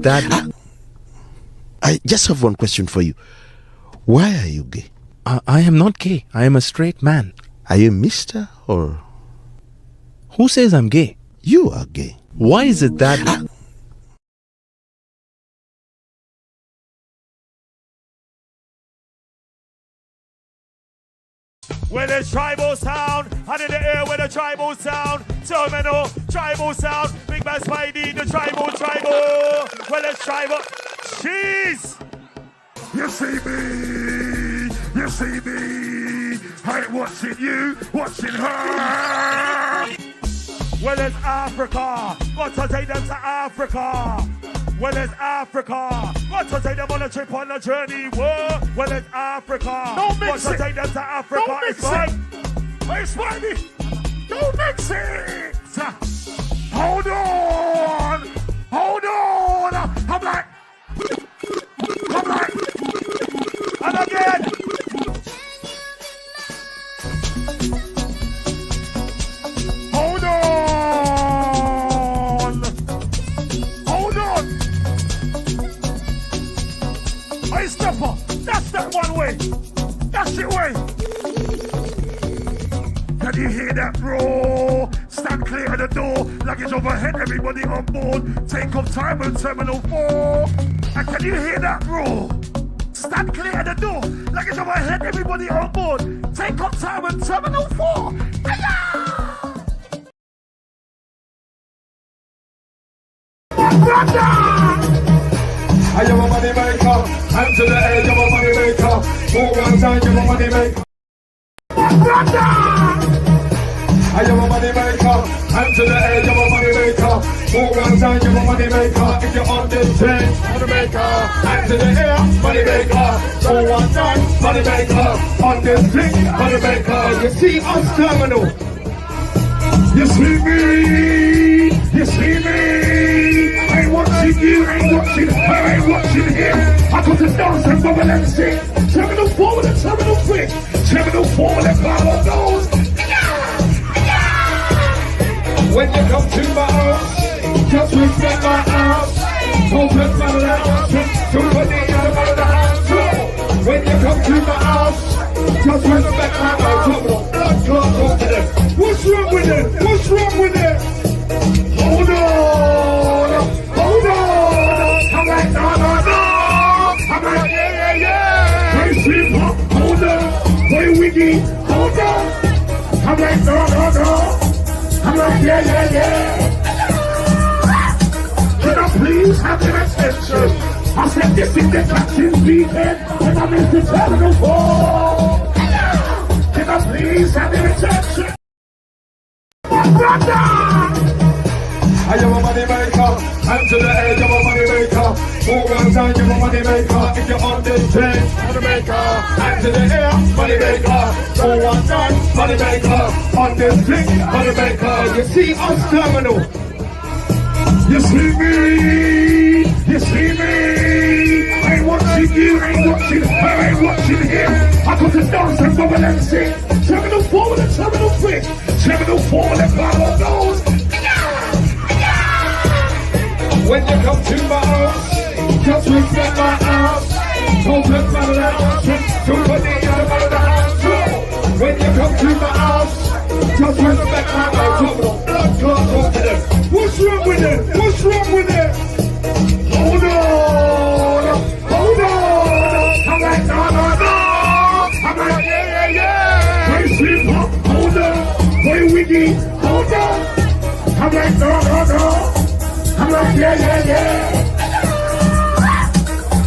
that? I just have one question for you. Why are you gay? I am not gay. I am a straight man. Are you Mr. or... Who says I'm gay? You are gay. Why is it that... Well, it's tribal sound, and in the air with the tribal sound. Terminal, tribal sound. Big man Spidey, the tribal. Well, it's tribal. Jeez! You see me. I ain't watching you, watching her. Well, it's Africa. Got to take them to Africa. Well, it's Africa. Got to take them on a trip, on a journey. Whoa. Well, it's Africa. Don't mix got it. to take them to Africa. Don't mix it's right. Hey, Spidey. Don't mix it. Hold on. I'm like. And again. Hold on. Hey, stepper. That's that one way. That's it way. Can you hear that roar? Stand clear of the door. Luggage overhead, everybody on board. Take off time on Terminal 4. And can you hear that roar? Stand clear of the door. Luggage overhead, everybody on board. Take off time on Terminal 4. I am a money maker, hands to the edge of a money maker. For one time, you're a money maker. I am a money maker, hands to the edge of a money maker. For one time, you're a money maker. If you're on this train, money maker. Hands to the air, money maker. For one time, money maker. On this thing, money maker. You see us terminal. You see me. I ain't watching you, ain't watching her, ain't watching him. I got to dance and bubble and sing. Terminal 4 with a terminal 3. Terminal 4 with a power goes. When you come to my house, just respect my house. Don't let my house, somebody out of the house. When you come to my house, just respect my house. Talk to them. What's wrong with it? Hold on. I'm like, no. I'm like, yeah. Hey, sleep, hold on. Hey, wiggy, hold on. I'm like, no. I'm like, yeah. Can I please have your attention? I said, this is the Jackson weekend, and I'm in the Terminal 4. Can I please have your attention? I am a money maker, hands to the edge of a money maker. For one time, you're a money maker. If you're on this train, money maker. Hands to the air, money maker. For one time, money maker. On this thing, money maker. You see us terminal. You see me. I ain't watching you, ain't watching her, ain't watching him. I got to dance and bubble and sing. Terminal 4 with a terminal 3. Terminal 4 with a power goes. When you come to my house, just respect my house. Don't let my house, somebody out of the house. When you come to my house, just respect my house. Talk to them. What's wrong with it? Hold on. I'm like, no. I'm like, yeah. Hey, sleep, hold on. Hey, wiggy, hold on. I'm like, no. I'm like, yeah.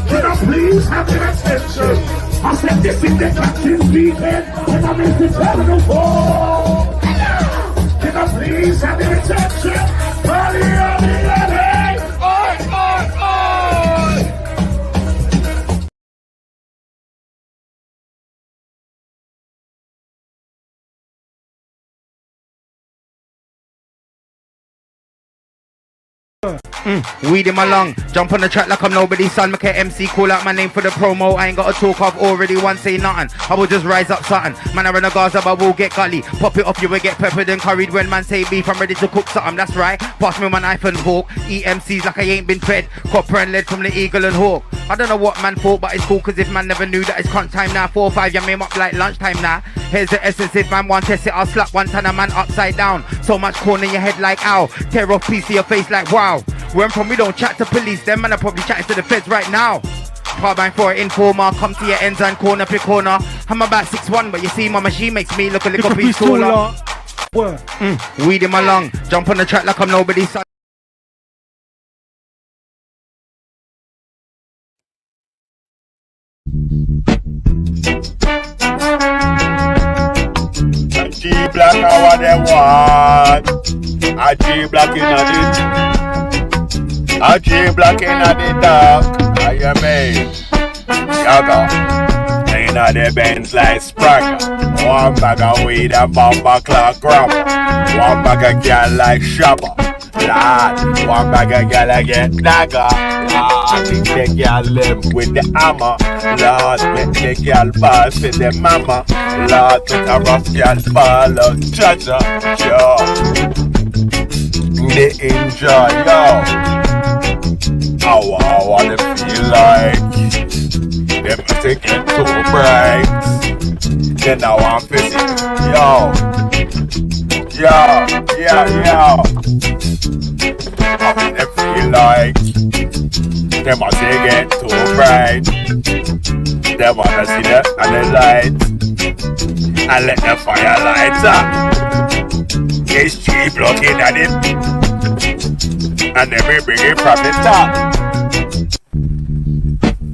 Can I please have your attention? I said, this is the Jackson weekend, and I'm in the Terminal 4. Can I please have your attention? Oi. Weed in my lung, jump on the track like I'm nobody's son. Make a MC call out my name for the promo. I ain't got to talk, I've already won, say nothing. I will just rise up something. Man, I run a Gaza, but will get gully. Pop it off, you will get peppered and curried. When man say beef, I'm ready to cook something, that's right. Pass me my knife and fork. Eat MCs like I ain't been fed. Copper and lead from the Eagle and Hawk. I don't know what man thought, but it's cool, cause if man never knew that it's crunch time now. 4 or 5, yam him up like lunchtime now. Here's the essence, if man want test it, I'll slap one ton of man upside down. So much corn in your head like ow. Tear off piece of your face like wow. Where I'm from, we don't chat to police. Them man are probably chatting to the feds right now. Carbine for an informer. Come to your ends and corner pick corner. I'm about 6'1", but you see my machine makes me look a little piece taller. Weed in my lung. Jump on the track like I'm nobody's son. G Black, I what they want. A G Black in a G Black in the dark. I am made. Yaga. In the Benz like Spragger. One bag of weed and bomber clock grabber. One bag of girl like Shabba. Lord, one bag of girl I get dagger. Lord, make the girl live with the hammer. Lord, make the girl ball for the mama. Lord, make a rough girl follow Jaja. Yo, they enjoy, yo. How I wanna feel like them take it too bright. Then now I'm busy. Yo. I wanna feel like them a take it too bright. Them wanna see the light and let the fire light up. It's cheap looking at it, and then we bring it from the top.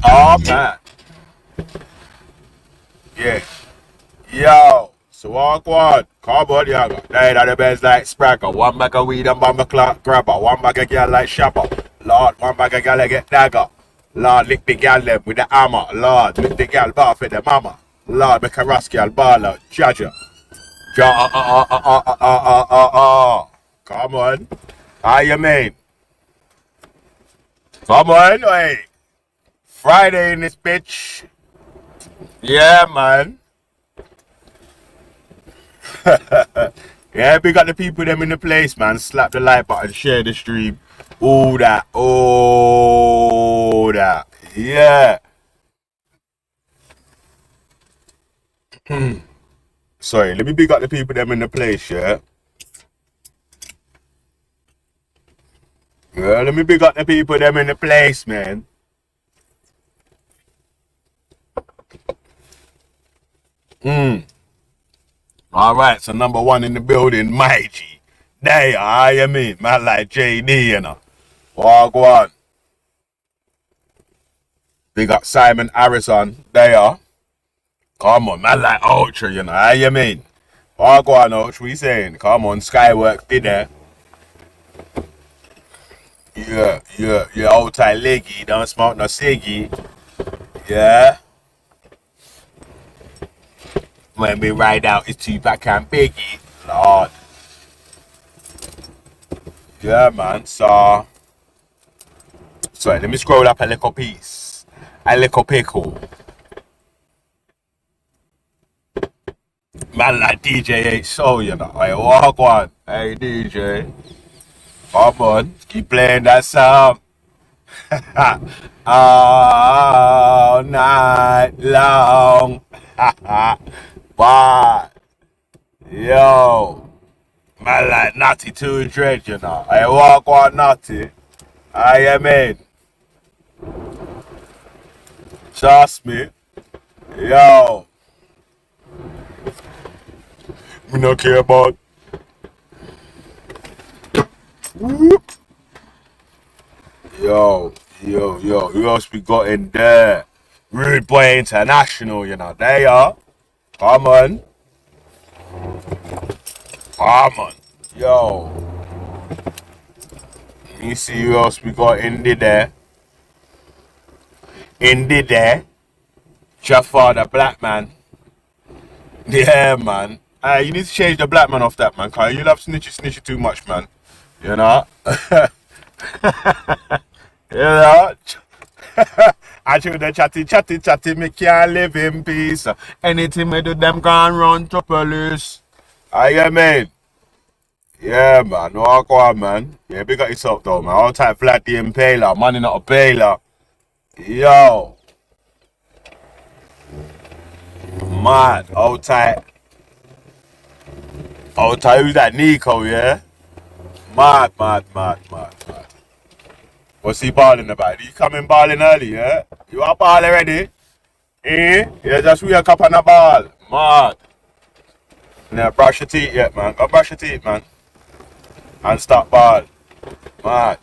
Oh man, yeah, yo. So walk one, cardboard yaga. They are the best like Spragger. One bag of weed and bomber clock grabber. One bag of girl like Shabba. Lord, one bag of girl get dagger. Lord, lick the girl them with the hammer. Lord, lick the girl bar for the mama. Lord, make a rascal baller. Jaja. Come on. How you mean? Come on, wait. Friday in this bitch. Yeah, man. Yeah, we got the people them in the place, man. Slap the like button, share the stream. All that. Yeah. Sorry, let me big up the people them in the place, yeah? Yeah, let me big up the people them in the place, man. Alright, so number one in the building, my G. There you are, you mean? Man like JD, you know. Walk one. Big up Simon Harrison, there you are. Come on, man like Ultra, you know, how you mean? Walk one, Ultra, what you saying? Come on, Skywork, be there. Yeah, old tight leggy, don't smoke no ciggy. Yeah. When we ride out, it's Tupac and Biggie, Lord. Yeah, man, so sorry, let me scroll up a little piece. A little pickle. Man like DJ H Soul, you know. Hey, walk one. Hey, DJ. Come on, keep playing that song. All night long. But, yo, man like Natty 2 Dread, you know. I walk on Natty. I am in. Trust me. Yo. We don't care about. Whoop. Yo. Who else we got in there? Rude Boy International, you know. There you are. Come on. Yo. Let me see who else we got in there. Jafar the Black Man. Yeah, man. You need to change the Black Man off that, man. Cause you love snitchy too much, man. You know? You know? I should have chatty, me can't live in peace. Anything we do, them can run to police. I hear me. Yeah, man. No, I go on, man. Yeah, big up yourself, though, man. All type flat the impaler. Money not a bailer. Yo. Mad. All tight. Who's that? Nico, yeah? Mad. What's he balling about? He coming balling early, yeah? You are ball already? Eh? Yeah, just wake up on the ball. Mad. Now brush your teeth yet, man. Go brush your teeth, man. And stop ball. Mad.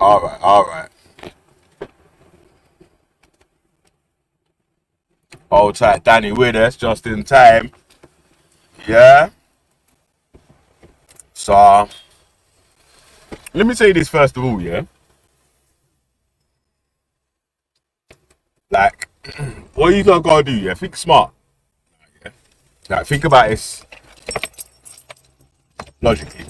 Alright. Old tight Danny with us just in time. Yeah? So, let me say this first of all, yeah? Like, what you gotta do, yeah? Think smart. Yeah? Like, think about this logically.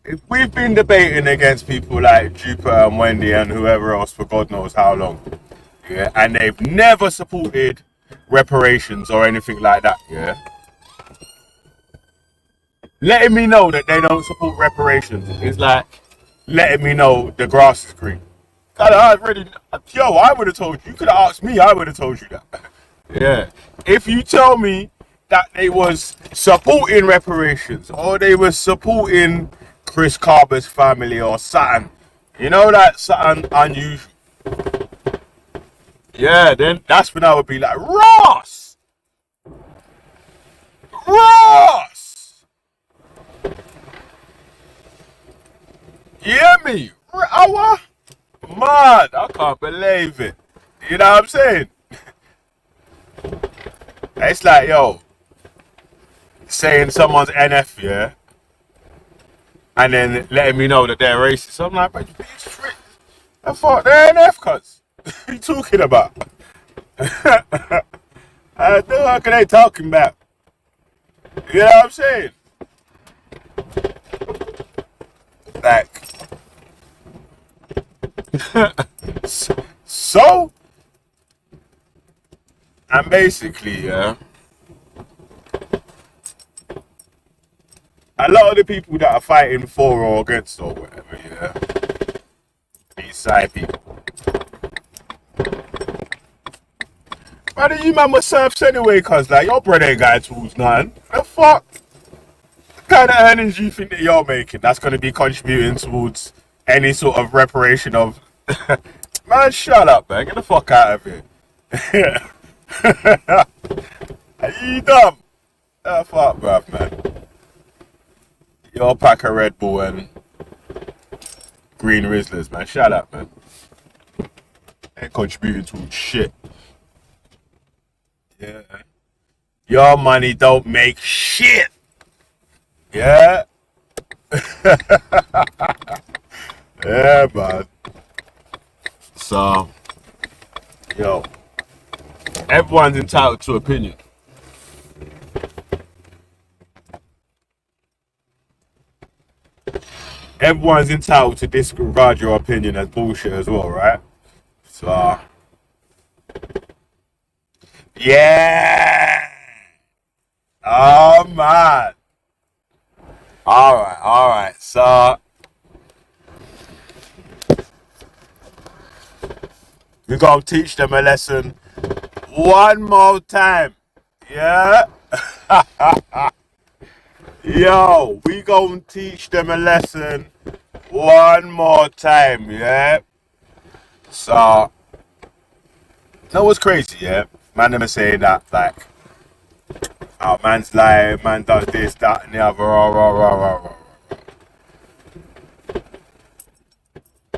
If we've been debating against people like Jupiter and Wendy and whoever else for God knows how long, yeah, and they've never supported reparations or anything like that, yeah, letting me know that they don't support reparations is like letting me know the grass is green. I would have told you. You could have asked me, I would have told you that. Yeah. If you tell me that they was supporting reparations or they was supporting Chris Carber's family or something, you know, that something unusual, yeah, then that's when I would be like, Ross! You hear me? Mad, I can't believe it. You know what I'm saying? It's like, yo, saying someone's NF, yeah, and then letting me know that they're racist. I'm like, but you straight. I thought they're NF, cuz. What are you talking about? What are they talking about? You know what I'm saying? Like, so, and basically, yeah, a lot of the people that are fighting for or against or whatever, yeah, these side people. Why do you man myself anyway, cuz like your brother ain't got tools, none. The fuck? What kind of earnings do you think that you're making that's going to be contributing towards any sort of reparation of... Man, shut up, man. Get the fuck out of here. Are you dumb? Fuck, bruv, man. Your pack of Red Bull and Green Rizzlers, man. Shut up, man. Ain't contributing towards shit. Yeah. Your money don't make shit. Yeah. Yeah, man. So, yo, everyone's entitled to opinion. Everyone's entitled to disregard your opinion as bullshit as well, right? So, yeah. Oh, man. All right. So, we're going to teach them a lesson one more time. Yeah? Yo, we going to teach them a lesson one more time. Yeah? So, that was crazy, yeah? Man, never say that, like, oh, man's lying, man does this, that, and the other,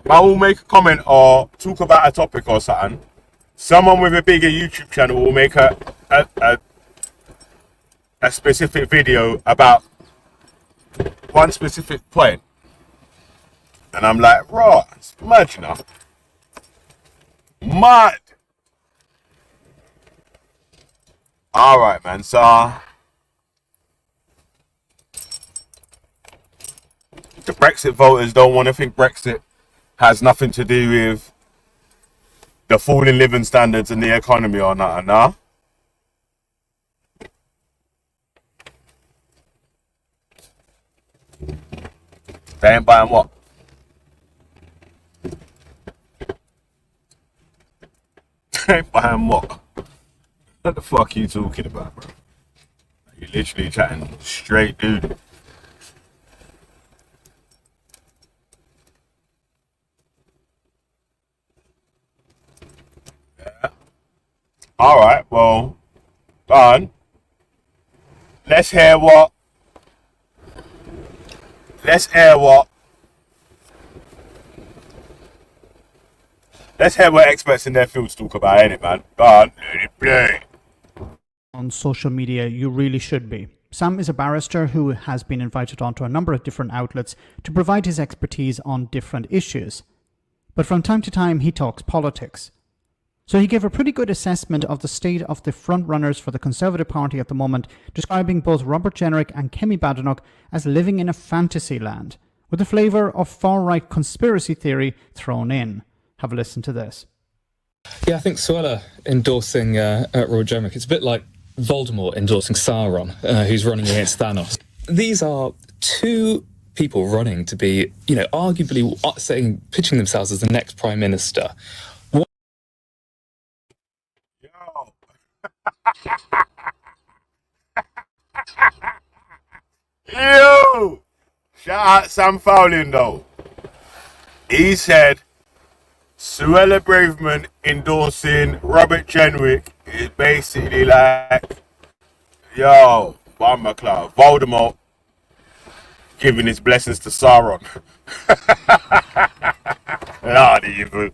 Man will make a comment or talk about a topic or something. Someone with a bigger YouTube channel will make a specific video about one specific point. And I'm like, raw, it's mad, you know? Mad. Alright, man, so the Brexit voters don't want to think Brexit has nothing to do with the falling living standards and the economy or nothing, nah? They ain't buying what? They ain't buying what? What the fuck are you talking about, bro? You're literally chatting straight, dude. Yeah. Alright, well, done. Let's hear what. Let's hear what experts in their fields talk about, ain't it, man? Go on, let it play. On social media, you really should be. Sam is a barrister who has been invited onto a number of different outlets to provide his expertise on different issues. But from time to time, he talks politics. So he gave a pretty good assessment of the state of the frontrunners for the Conservative Party at the moment, describing both Robert Jenrick and Kemi Badenoch as living in a fantasy land, with a flavour of far-right conspiracy theory thrown in. Have a listen to this. Yeah, I think Suella endorsing Robert Jenrick, it's a bit like Voldemort endorsing Sauron, who's running against Thanos. These are two people running to be, arguably pitching themselves as the next Prime Minister. Yo! Shout out Sam Fowling though. He said Suella Braverman endorsing Robert Jenrick is basically like, yo, Bomber Cloud, Voldemort giving his blessings to Sauron. Lord evil.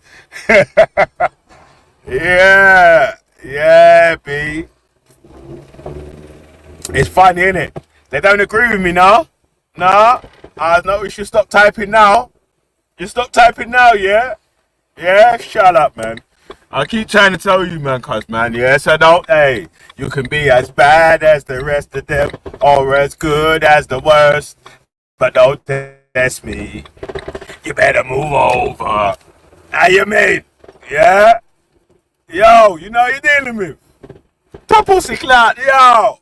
Yeah, B. It's funny, innit? They don't agree with me now. Nah, I know you should stop typing now. You stop typing now, yeah? Yeah, shut up, man. I keep trying to tell you, man, cuz, man, yes, I don't, hey, you can be as bad as the rest of them, or as good as the worst, but don't test me. You better move over. How you mean? Yeah? Yo, you know what you're dealing with? Top pussy clout, yo.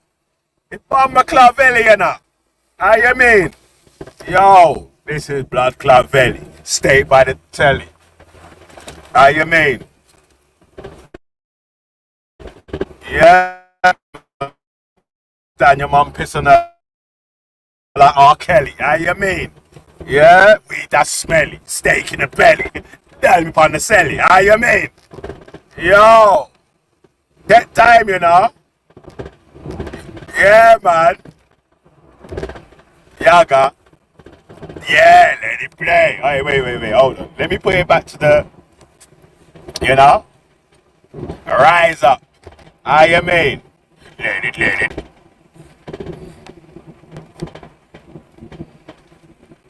It's Bomber Clout Valley, you know. How you mean? Yo, this is Blood Clout Valley. Stay by the telly. How you mean? Yeah. Down your mum pissing her like R. Kelly. How you mean? Yeah, weed that's smelly. Steak in the belly. Tell me upon the celly. How you mean? Yo. That time, you know. Yeah, man. Yaga. Yeah, let it play. Hey, wait, hold on. Let me put it back to the, you know? Rise up. How you mean? Let it.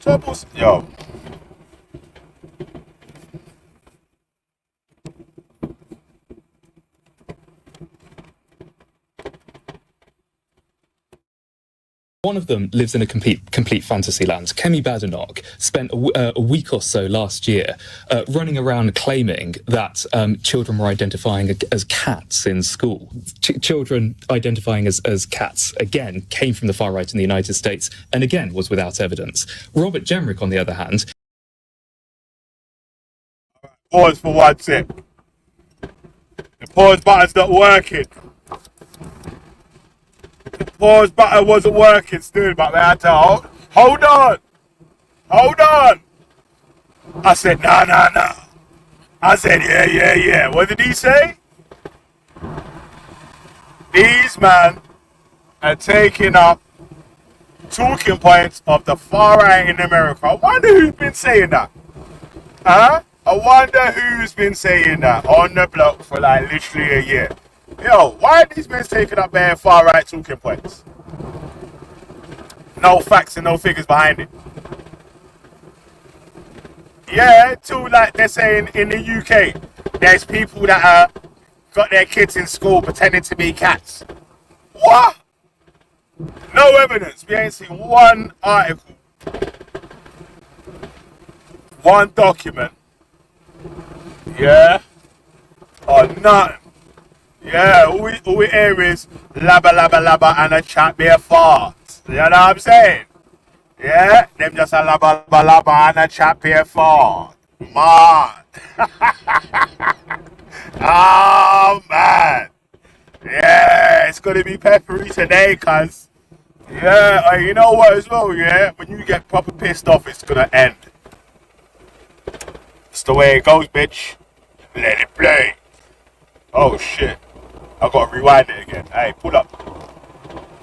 Troubles. Yo. One of them lives in a complete fantasy land. Kemi Badenoch spent a week or so last year running around claiming that children were identifying as cats in school. Children identifying as cats, again, came from the far right in the United States and again was without evidence. Robert Jenrick, on the other hand... Pause for 1 sec. The pause button's not working. The pause button wasn't working, still, but I had to hold on. I said, nah. I said, yeah. What did he say? These men are taking up talking points of the far right in America. I wonder who's been saying that. Huh? I wonder who's been saying that on the block for like literally a year. Yo, why are these men taking up their far right talking points? No facts and no figures behind it. Yeah, too, like they're saying in the UK, there's people that got their kids in school pretending to be cats. What? No evidence. We ain't seen one article one document, yeah, or nothing. Yeah, all we hear is labba labba labba and a chat be a fart. You know what I'm saying? Yeah, them just a labba labba labba and a chat be a fart. Man. Oh man. Yeah, it's gonna be peppery today, cuz. Yeah, you know what as well, yeah? When you get proper pissed off, it's gonna end. It's the way it goes, bitch. Let it play. Oh shit. I gotta rewind it again. Hey, pull up.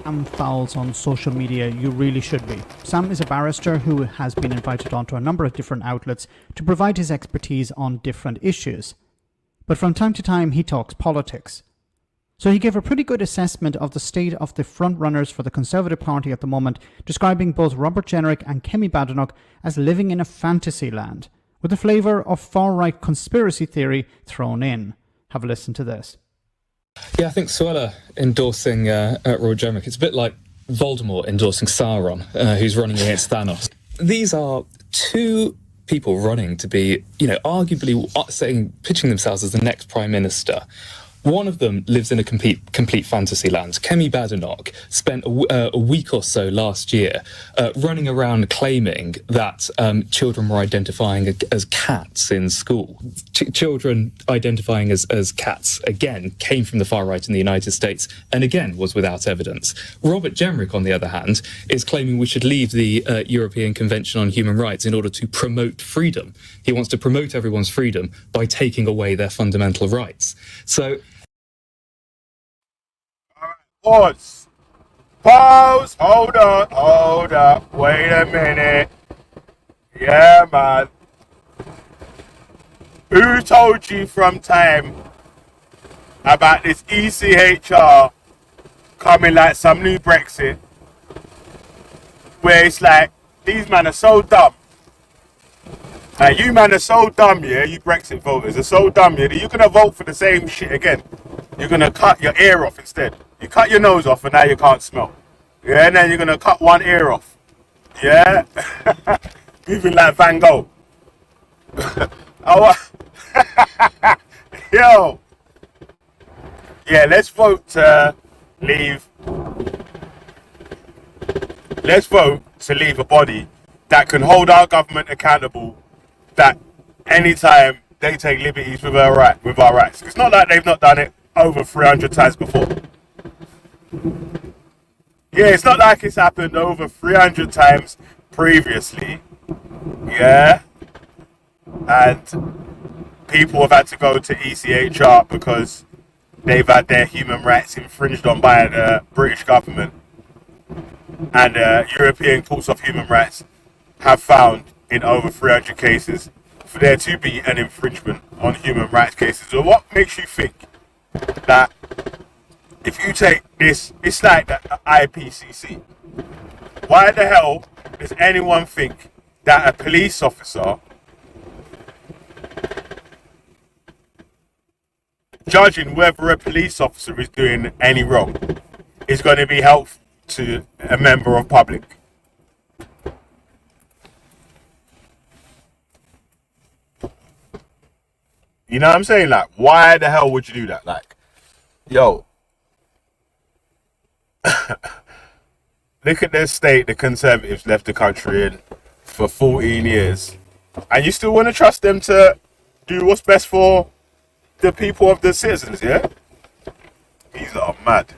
Sam fouls on social media, you really should be. Sam is a barrister who has been invited onto a number of different outlets to provide his expertise on different issues. But from time to time, he talks politics. So he gave a pretty good assessment of the state of the frontrunners for the Conservative Party at the moment, describing both Robert Jenrick and Kemi Badenoch as living in a fantasy land, with a flavour of far-right conspiracy theory thrown in. Have a listen to this. Yeah, I think Suella endorsing Roy Jenrick, it's a bit like Voldemort endorsing Sauron, who's running against Thanos. These are two people running to be, arguably pitching themselves as the next Prime Minister. One of them lives in a complete fantasy land. Kemi Badenoch spent a week or so last year running around claiming that children were identifying as cats in school. Children identifying as cats, again, came from the far right in the United States and again was without evidence. Robert Jenrick, on the other hand, is claiming we should leave the European Convention on Human Rights in order to promote freedom. He wants to promote everyone's freedom by taking away their fundamental rights. So... Pause. Hold up. Wait a minute. Yeah, man. Who told you from time about this ECHR coming like some new Brexit? Where it's like, these men are so dumb. Like, you man are so dumb, yeah? You Brexit voters are so dumb, yeah? That you're going to vote for the same shit again. You're going to cut your ear off instead. You cut your nose off and now you can't smell. Yeah, and then you're going to cut one ear off. Yeah? Moving like Van Gogh. Yo. Yeah, let's vote to leave. Let's vote to leave a body that can hold our government accountable, that anytime they take liberties with our rights. It's not like they've not done it over 300 times before. Yeah, it's not like it's happened over 300 times previously. Yeah. And people have had to go to ECHR because they've had their human rights infringed on by the British government. And European courts of human rights have found in over 300 cases for there to be an infringement on human rights cases. So what makes you think that if you take this, it's like the IPCC. Why the hell does anyone think that a police officer judging whether a police officer is doing any wrong is going to be helpful to a member of public? You know what I'm saying? Like, why the hell would you do that? Like, yo, look at the state the Conservatives left the country in for 14 years. And you still want to trust them to do what's best for the people of the citizens, yeah? These are mad.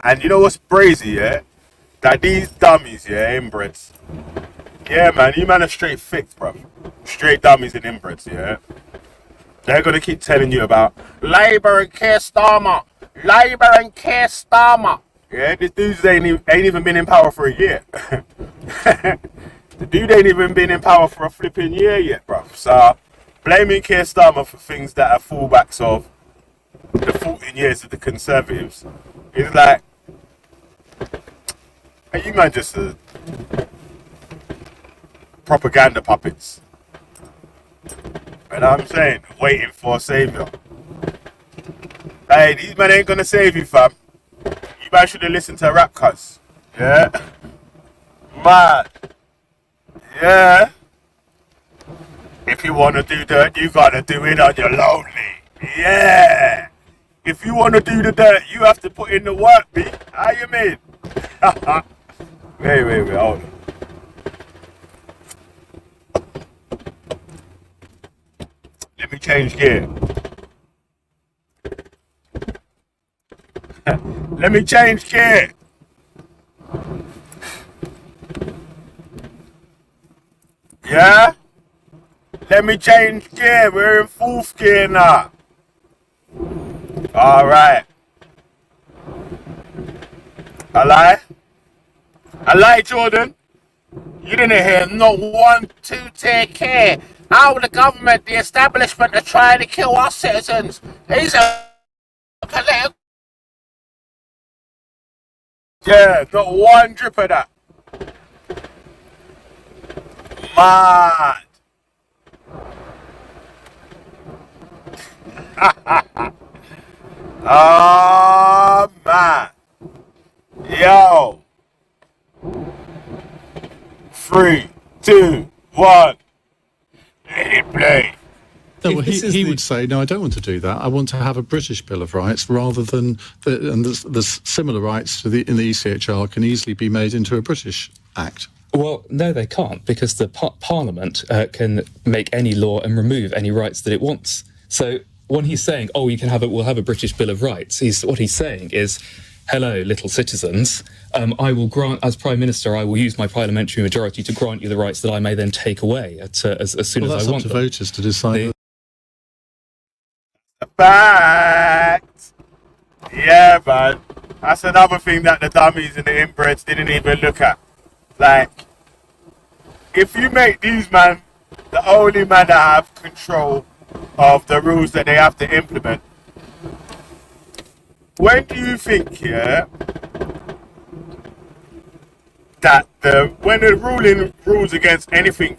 And you know what's crazy, yeah? That these dummies, yeah, inbreds. Yeah, man, you man are straight fixed, bro. Straight dummies and inbreds, yeah? They're going to keep telling you about Labour and Keir Starmer. Labour and Keir Starmer. Yeah, this dude ain't even been in power for a year. The dude ain't even been in power for a flipping year yet, bro. So, blaming Keir Starmer for things that are fallbacks of the 14 years of the Conservatives is like, are you man just propaganda puppets? You know what I'm saying? Waiting for a saviour. Hey, these men ain't gonna save you, fam. You man should have listened to rap cuts. Yeah? Man. Yeah? If you want to do dirt, you gotta do it on your lonely. Yeah. If you want to do the dirt, you have to put in the work, B. How you mean? Wait, hold on. Let me change gear. Let me change gear. Yeah? Let me change gear. We're in fourth gear now. Alright. I lie, Jordan. You didn't hear not one to take care. How the government, the establishment are trying to kill our citizens. These are political. Yeah, not one drip of that. Mad. Oh, man. Yo. 3, 2, 1. Let it play. No, well, he would say, no, I don't want to do that. I want to have a British Bill of Rights rather than, and there's similar rights to in the ECHR can easily be made into a British Act. Well, no, they can't, because the Parliament can make any law and remove any rights that it wants. So when he's saying, oh, we'll have a British Bill of Rights, what he's saying is, hello, little citizens, I will grant, as Prime Minister, I will use my parliamentary majority to grant you the rights that I may then take away as soon as I want them. That's up to voters to decide. Fact. Yeah, man. That's another thing that the dummies and the inbreds didn't even look at. Like, if you make these man the only man that have control of the rules that they have to implement, when do you think, yeah, that when the ruling rules against anything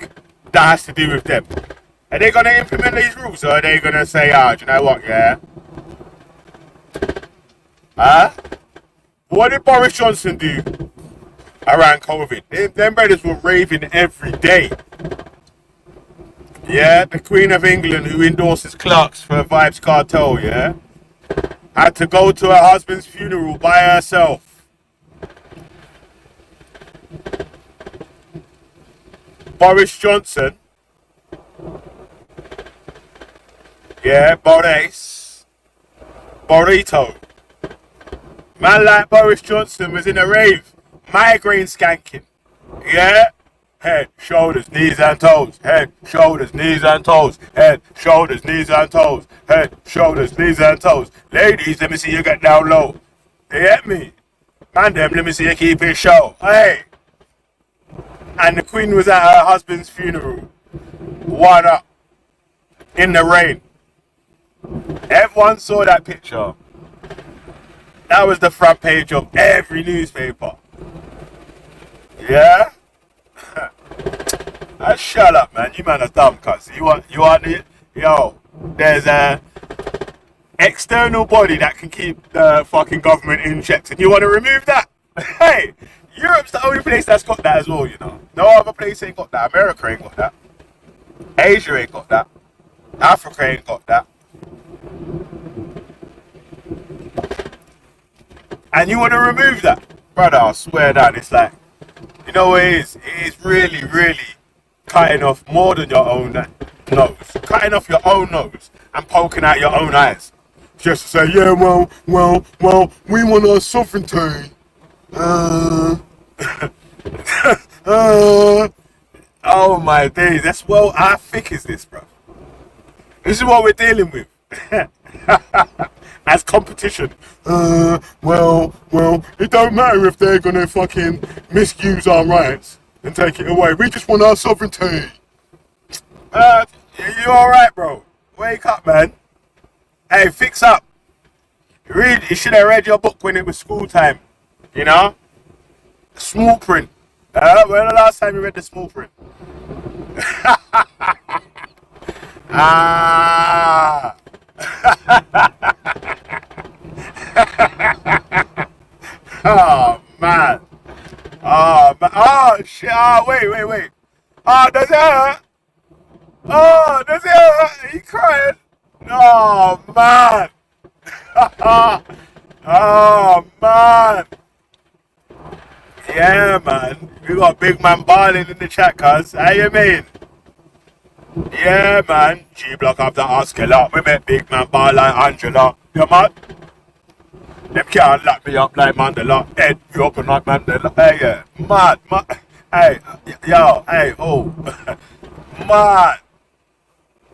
that has to do with them, are they going to implement these rules, or are they going to say, do you know what, yeah? Huh? What did Boris Johnson do around COVID? Them brothers were raving every day. Yeah, the Queen of England, who endorses clerks for a Vibes cartel, yeah, had to go to her husband's funeral by herself. Boris Johnson, yeah, Burrito. Man like Boris Johnson was in a rave, migraine skanking, yeah? Head, shoulders, knees and toes. Head, shoulders, knees and toes. Head, shoulders, knees and toes. Head, shoulders, knees and toes. Ladies, let me see you get down low. You get me? Man, them, let me see you keep it show. Hey. And the Queen was at her husband's funeral. One up. In the rain. Everyone saw that picture. That was the front page of every newspaper. Yeah? Shut up, man. You man are dumb, cuz. You want it? Yo, there's a external body that can keep the fucking government in check, and you want to remove that? Hey, Europe's the only place that's got that as well, you know. No other place ain't got that. America ain't got that. Asia ain't got that. Africa ain't got that. And you want to remove that? Brother, I swear that it's like, you know what it is? It is really, really cutting off more than your own nose. Cutting off your own nose and poking out your own eyes. Just to say, yeah, well, we want our sovereignty. Oh my days, how thick is this, bro? This is what we're dealing with. As competition. Well, it don't matter if they're gonna fucking misuse our rights and take it away. We just want our sovereignty. You alright, bro? Wake up, man. Hey, fix up. You should have read your book when it was school time. You know? Small print. When the last time you read the small print? Oh man. Oh shit. Oh wait. Oh, does it hurt? Oh Oh, man. Oh, man. Yeah, man. We got big man balling in the chat, cuz. How you mean? Yeah, man. G-Block of the Oscar. We met big man ball like Angela. You mad? Them can't lock me up like Mandela. Head you open like Mandela. Hey, yeah. Mad. Hey, yo. Hey, oh. Mad.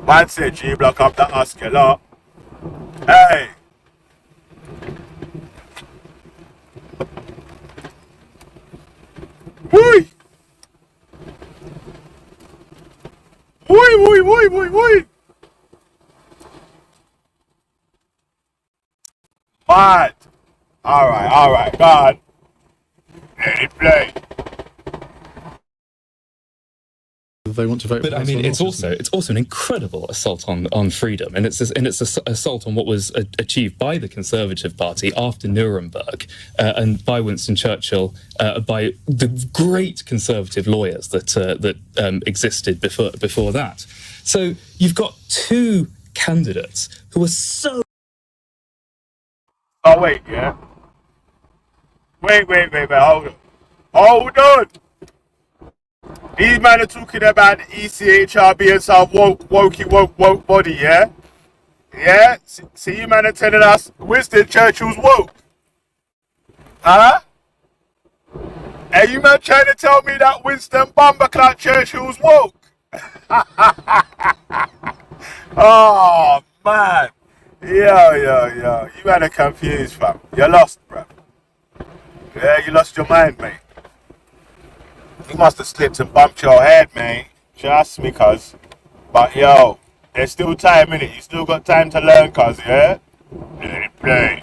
Man said G-Block of the Oscar. Hey. Whee! Whee! Mad! Alright, God. Let it play. They want to vote. But I mean, it's also an incredible assault on freedom, and it's an assault on what was achieved by the Conservative Party after Nuremberg and by Winston Churchill, by the great conservative lawyers that existed before that. So you've got two candidates who are so. Oh wait, yeah. Wait, hold on. These men are talking about the ECHR being some woke body, yeah? Yeah? See, you men are telling us Winston Churchill's woke. Huh? Are you man trying to tell me that Winston Bumberclot Churchill's woke? Oh, man. Yo. You man are confused, fam. You're lost, bruv. Yeah, you lost your mind, mate. You must have slipped and bumped your head, man. Trust me, cuz. But yo, there's still time in it. You still got time to learn, cuz, yeah? Let it play.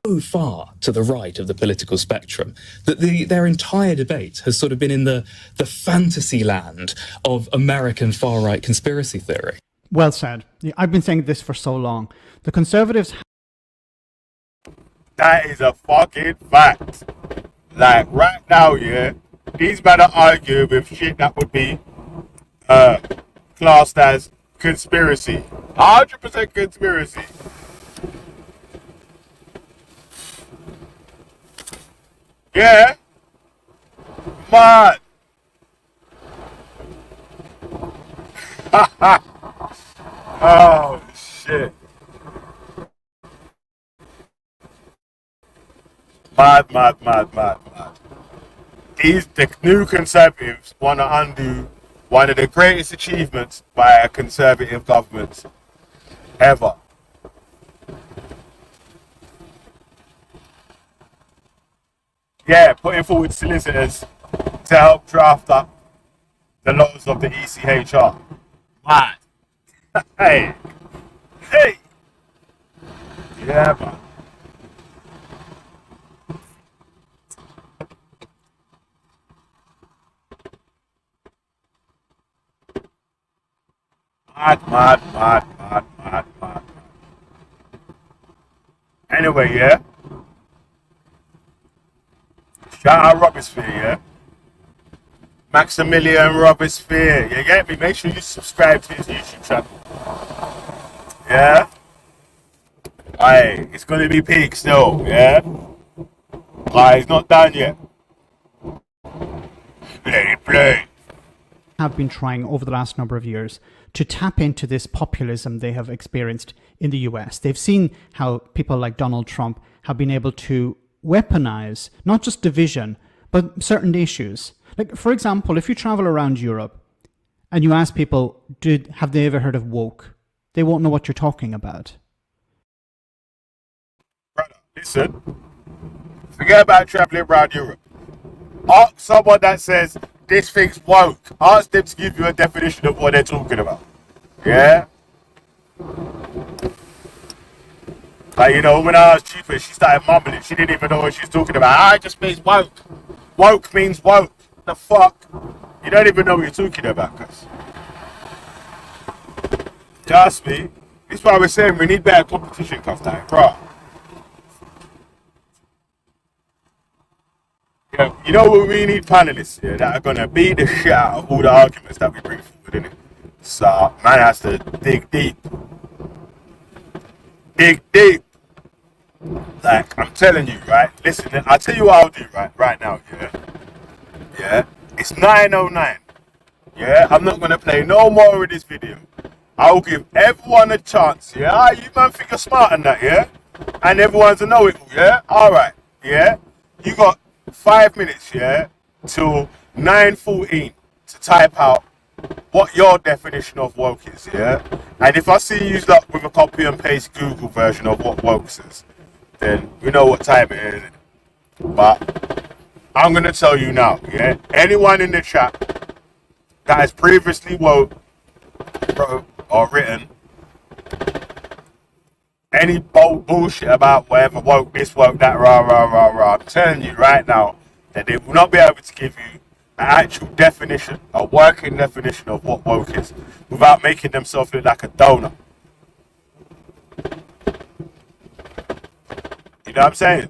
So far to the right of the political spectrum that their entire debate has sort of been in the fantasy land of American far-right conspiracy theory. Well said. I've been saying this for so long. The Conservatives... That is a fucking fact. Like, right now, yeah, these men are arguing with shit that would be classed as conspiracy. 100% conspiracy. Yeah. Mad. Oh, shit. Mad. The new Conservatives want to undo one of the greatest achievements by a Conservative government ever. Yeah, putting forward solicitors to help draft up the laws of the ECHR. Mad. Hey. Yeah, man. Mad. Anyway, yeah. Shout out Robisphere, yeah. Maximilian Robisphere. You get me? Make sure you subscribe to his YouTube channel. Yeah? Aye, it's gonna be peak still, yeah? Aye, it's not done yet. Let it play. Have been trying over the last number of years to tap into this populism they have experienced in the US. They've seen how people like Donald Trump have been able to weaponize not just division, but certain issues. Like, for example, if you travel around Europe and you ask people, have they ever heard of woke? They won't know what you're talking about. Brother, listen. Forget about traveling around Europe. Ask someone that says this thing's woke. Ask them to give you a definition of what they're talking about. Yeah? Like, you know, when I was cheaper, she started mumbling. She didn't even know what she was talking about. It just means woke. Woke means woke. The fuck? You don't even know what you're talking about, cuz. Trust me. This is why we're saying we need better competition, cuz, time, bro. Yeah, you know what we need? Panelists, yeah, that are gonna beat the shit out of all the arguments that we bring forward, innit? So man has to dig deep. Dig deep. Like, I'm telling you, right? Listen, I'll tell you what I'll do right now, yeah? Yeah? It's 9:09. Yeah? I'm not gonna play no more of this video. I'll give everyone a chance, yeah? Ah, you man think you're smart than that, yeah? And everyone's a know-it-all, yeah? Alright, yeah? You got 5 minutes, yeah? Till 9:14 to type out what your definition of woke is, yeah? And if I see you up with a copy and paste Google version of what woke is, then you know what time it is. But I'm gonna tell you now, yeah? Anyone in the chat that has previously wrote or written any bullshit about whatever woke this, woke that, rah, rah, rah, rah, I'm telling you right now that they will not be able to give you an actual definition, a working definition of what woke is without making themselves look like a donor. You know what I'm saying?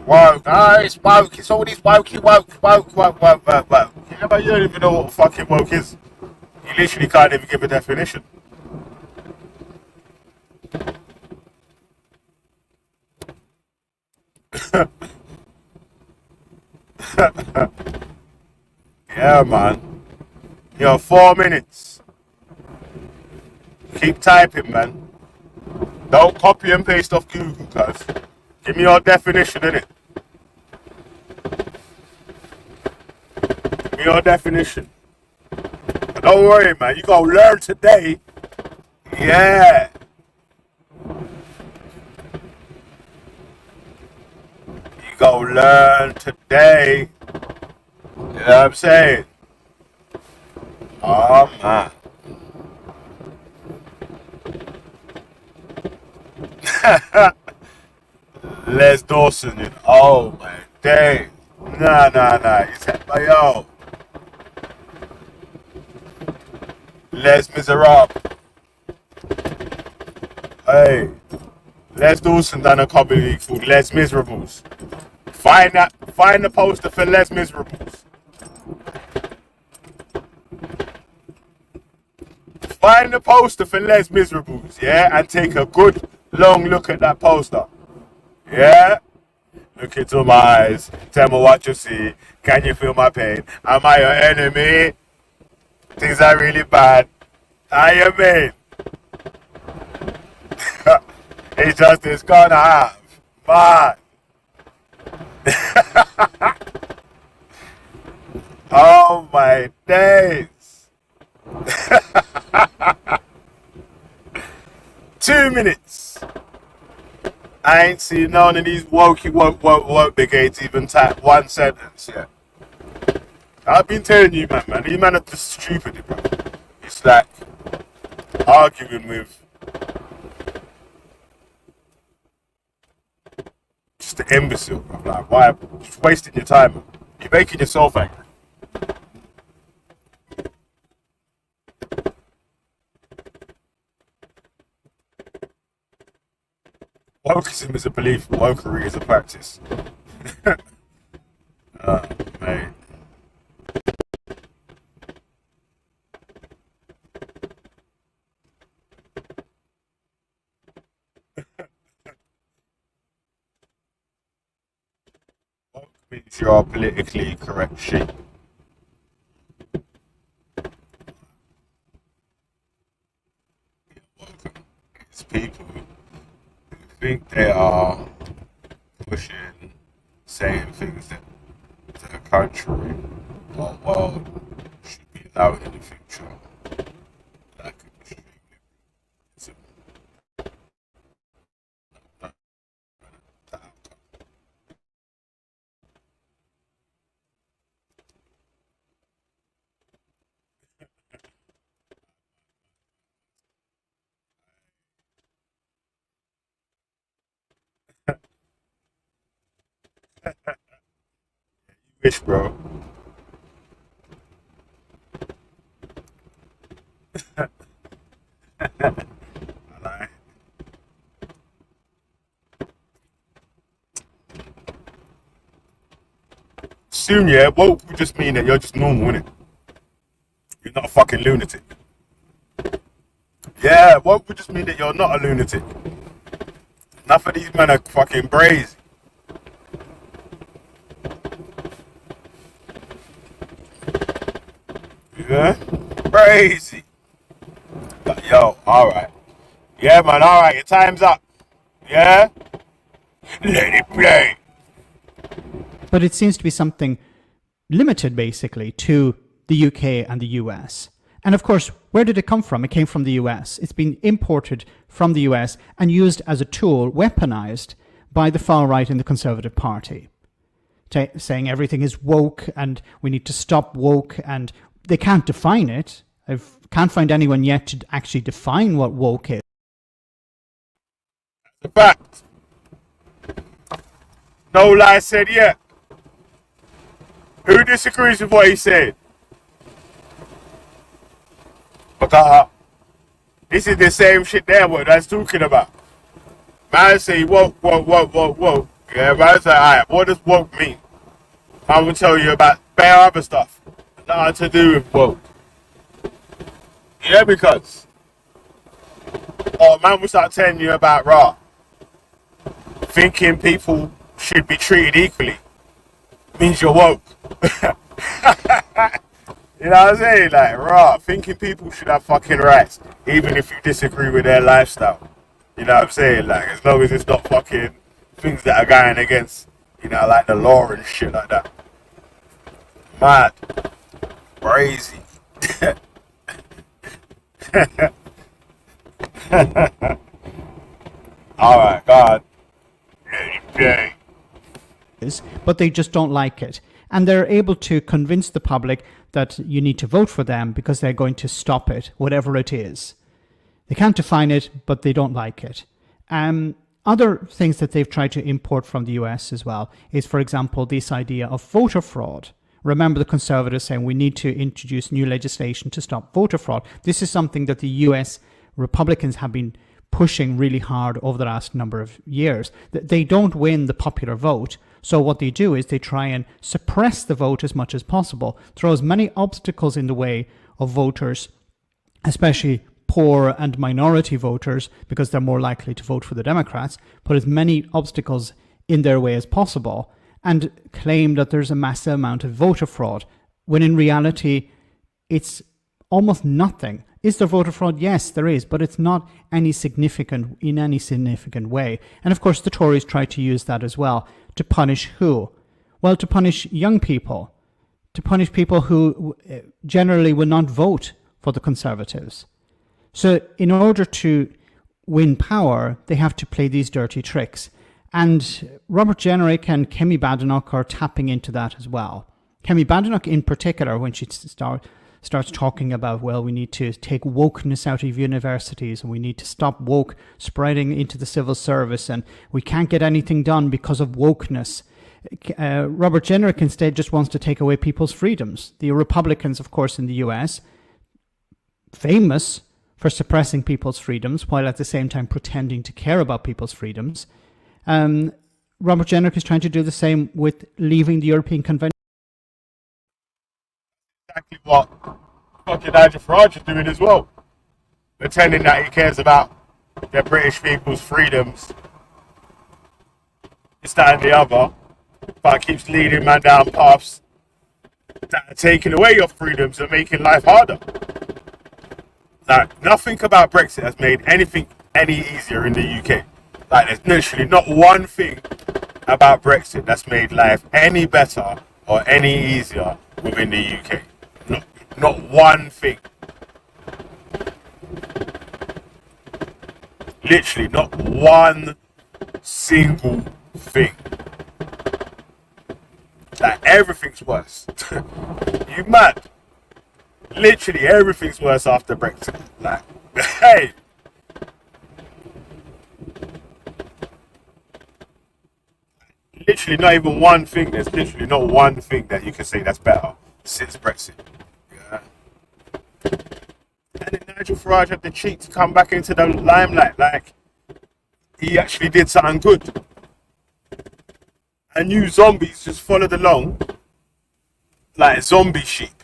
Woke, it's woke, it's all this woke. Yeah, but you don't even know what fucking woke is. You literally can't even give a definition. Yeah, man. You have 4 minutes. Keep typing, man. Don't copy and paste off Google, cuz. Give me your definition, innit? Give me your definition. But don't worry, man. You gonna learn today. Yeah. You gonna learn today. You know what I'm saying? Oh, man. Les Dawson, oh my day. Nah. You said, yo. Les Miserables. Hey. Les Dawson done a comedy called Les Miserables. Find the poster for Les Miserables. Find the poster for Les Miserables, yeah? And take a good long look at that poster. Yeah? Look into my eyes. Tell me what you see. Can you feel my pain? Am I your enemy? Things are really bad. I am mean. It's just it's gonna have. Man. Oh my days. 2 minutes. I ain't seen none of these woke brigades even type one sentence yet. I've been telling you, man. You man are just stupid, bro. It's like arguing with just an imbecile, bro. Like, why? Just wasting your time. You're making yourself angry. Wokeism is a belief, wokery is a practice. Oh, mate. Woke means you're politically correct sheep. Woke is people who think they are pushing, saying things that the country or world should be allowed in the future. Like extreme liberalism. Wish, bro. I lie. soon, yeah, woke would just mean that you're just normal, innit? You're not a fucking lunatic. Yeah, woke would just mean that you're not a lunatic. Enough of these men are fucking brazy. Yeah? Crazy. But yo, alright. Yeah, man, alright, your time's up. Yeah? Let it play. But it seems to be something limited, basically, to the UK and the US. And of course, where did it come from? It came from the US. It's been imported from the US and used as a tool, weaponized by the far right in the Conservative Party, saying everything is woke and we need to stop woke, and they can't define it. I can't find anyone yet to actually define what woke is. The fact. No lie said yet. Who disagrees with what he said? Because this is the same shit there what that's talking about. Man say woke. Yeah, man say, alright, what does woke mean? I will tell you about bare other stuff. Nothing to do with woke. Yeah, because man will start telling you about raw. Thinking people should be treated equally means you're woke. You know what I'm saying? Like, raw. Thinking people should have fucking rights, even if you disagree with their lifestyle. You know what I'm saying? Like, as long as it's not fucking things that are going against, you know, like the law and shit like that. Mad. Crazy. Alright, God. But they just don't like it. And they're able to convince the public that you need to vote for them because they're going to stop it, whatever it is. They can't define it, but they don't like it. Other things that they've tried to import from the US as well is, for example, this idea of voter fraud. Remember the Conservatives saying we need to introduce new legislation to stop voter fraud. This is something that the US Republicans have been pushing really hard over the last number of years. They don't win the popular vote. So what they do is they try and suppress the vote as much as possible, throw as many obstacles in the way of voters, especially poor and minority voters, because they're more likely to vote for the Democrats, put as many obstacles in their way as possible, and claim that there's a massive amount of voter fraud, when in reality, it's almost nothing. Is there voter fraud? Yes, there is, but it's not in any significant way. And of course, the Tories try to use that as well to punish who? Well, to punish young people, to punish people who generally will not vote for the Conservatives. So in order to win power, they have to play these dirty tricks. And Robert Jenrick and Kemi Badenoch are tapping into that as well. Kemi Badenoch in particular, when she starts talking about, well, we need to take wokeness out of universities and we need to stop woke spreading into the civil service and we can't get anything done because of wokeness. Robert Jenrick instead just wants to take away people's freedoms. The Republicans, of course, in the US, famous for suppressing people's freedoms while at the same time pretending to care about people's freedoms. Robert Jenrick is trying to do the same with leaving the European Convention. Exactly what fucking Nigel Farage is doing as well. Pretending that he cares about the British people's freedoms. It's that and the other. But keeps leading man down paths that are taking away your freedoms and making life harder. Like, nothing about Brexit has made anything any easier in the UK. Like, there's literally not one thing about Brexit that's made life any better or any easier within the UK. Not one thing. Literally, not one single thing. Like, everything's worse. You mad? Literally, everything's worse after Brexit. Like, hey! Literally, not even one thing. There's literally not one thing that you can say that's better since Brexit. And then Nigel Farage had the cheek to come back into the limelight like he actually did something good. And you zombies just followed along like zombie sheep.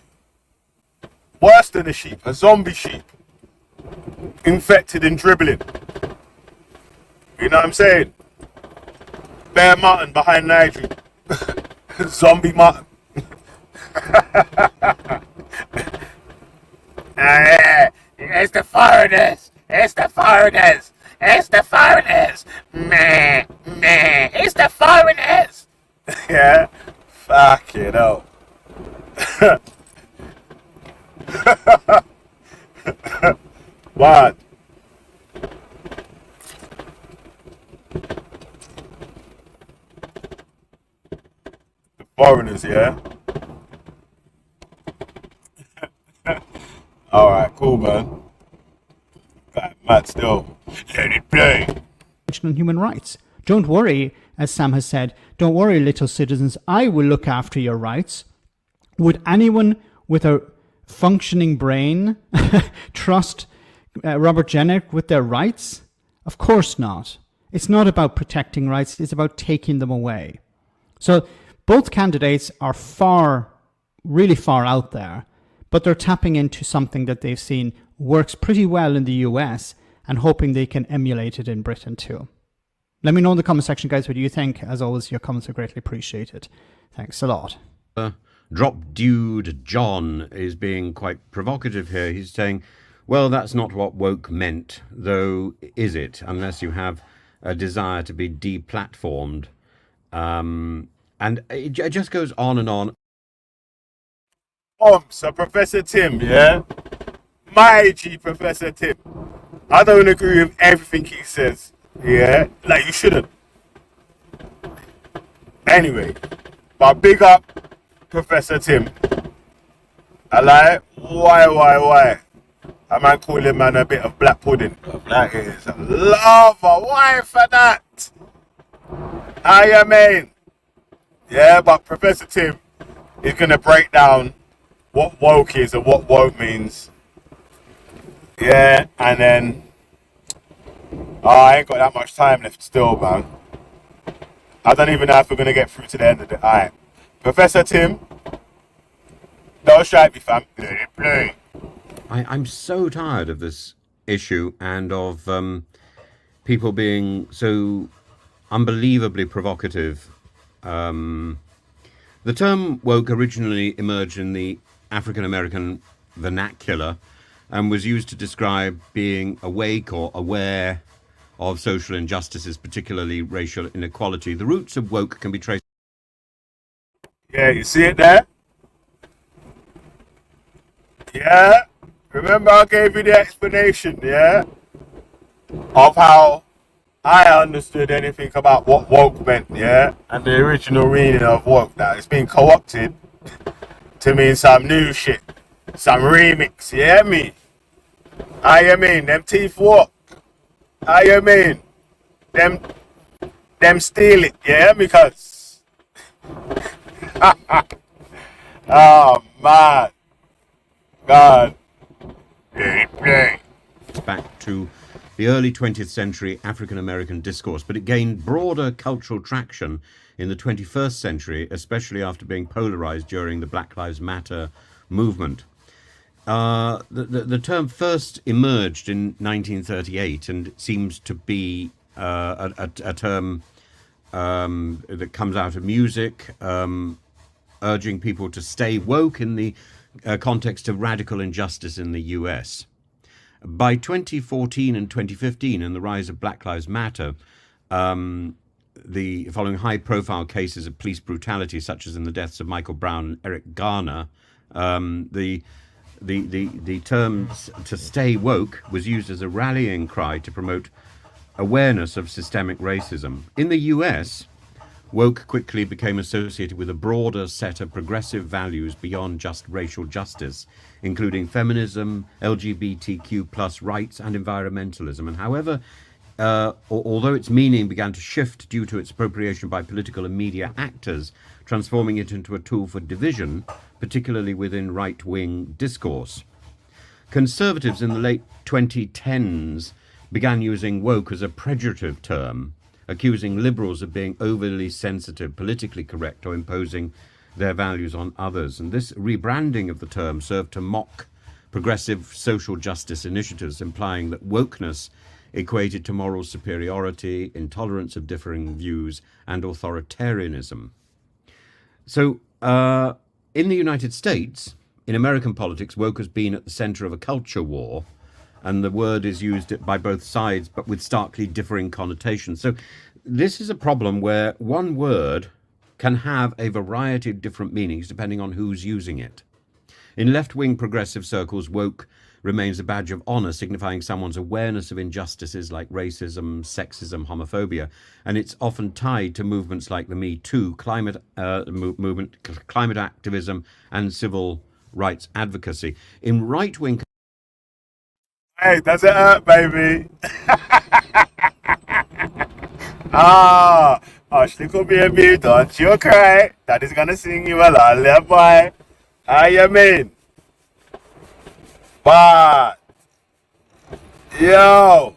Worse than a sheep, a zombie sheep. Infected and dribbling. You know what I'm saying? Bear mutton behind Nigel. Zombie mutton. It's the foreigners. It's the foreigners. It's the foreigners. Meh, meh. It's the foreigners. Yeah? Fuck it up. What? The foreigners, yeah? Alright, cool, man. Got mad still. Let it play. On human rights. Don't worry, as Sam has said, don't worry, little citizens, I will look after your rights. Would anyone with a functioning brain trust Robert Jenner with their rights? Of course not. It's not about protecting rights, it's about taking them away. So both candidates are really far out there, but they're tapping into something that they've seen works pretty well in the US and hoping they can emulate it in Britain too. Let me know in the comment section, guys, what you think. As always, your comments are greatly appreciated. Thanks a lot. Drop Dude John is being quite provocative here. He's saying, well, that's not what woke meant, though, is it? Unless you have a desire to be deplatformed. And it just goes on and on. So Professor Tim, yeah? My G, Professor Tim. I don't agree with everything he says, yeah? Like, you shouldn't. Anyway, but big up Professor Tim. I like, why? I might call him, man, a bit of black pudding. Like, it is a lover. Why for that? I mean, yeah, but Professor Tim is going to break down what woke is and what woke means. Yeah, and then I ain't got that much time left still, man. I don't even know if we're going to get through to the end of the Alright. Professor Tim, don't strike me, fam. Let it play. I'm so tired of this issue and of people being so unbelievably provocative. The term woke originally emerged in the African American vernacular and was used to describe being awake or aware of social injustices, particularly racial inequality. The roots of woke can be traced. Yeah, you see it there? Yeah? Remember I gave you the explanation, yeah? Of how I understood anything about what woke meant, yeah? And the original meaning of woke. Now, it's been co-opted to mean some new shit. Some remix, you hear me? I mean, them teeth walk. I mean, them steal it, you hear me, cuz? Oh, man. God. Back to the early 20th century African American discourse, but it gained broader cultural traction in the 21st century, especially after being polarized during the Black Lives Matter movement. The term first emerged in 1938 and seems to be a term that comes out of music, urging people to stay woke in the context of radical injustice in the US. By 2014 and 2015, and the rise of Black Lives Matter, the following high-profile cases of police brutality, such as in the deaths of Michael Brown and Eric Garner, the term "to stay woke" was used as a rallying cry to promote awareness of systemic racism. In the US, woke quickly became associated with a broader set of progressive values beyond just racial justice, including feminism, LGBTQ plus rights, and environmentalism. And however, although its meaning began to shift due to its appropriation by political and media actors, transforming it into a tool for division, particularly within right-wing discourse. Conservatives in the late 2010s began using woke as a pejorative term, accusing liberals of being overly sensitive, politically correct, or imposing their values on others. And this rebranding of the term served to mock progressive social justice initiatives, implying that wokeness equated to moral superiority, intolerance of differing views, and authoritarianism. So, in the United States, in American politics, woke has been at the center of a culture war, and the word is used by both sides, but with starkly differing connotations. So this is a problem where one word can have a variety of different meanings depending on who's using it. In left-wing progressive circles, woke remains a badge of honor, signifying someone's awareness of injustices like racism, sexism, homophobia, and it's often tied to movements like the Me Too climate movement, climate activism, and civil rights advocacy. In right-wing... Hey, does it hurt, baby? Ashley could be a bit, don't you cry. Daddy's gonna sing you a lullaboy. How you mean? But, yo.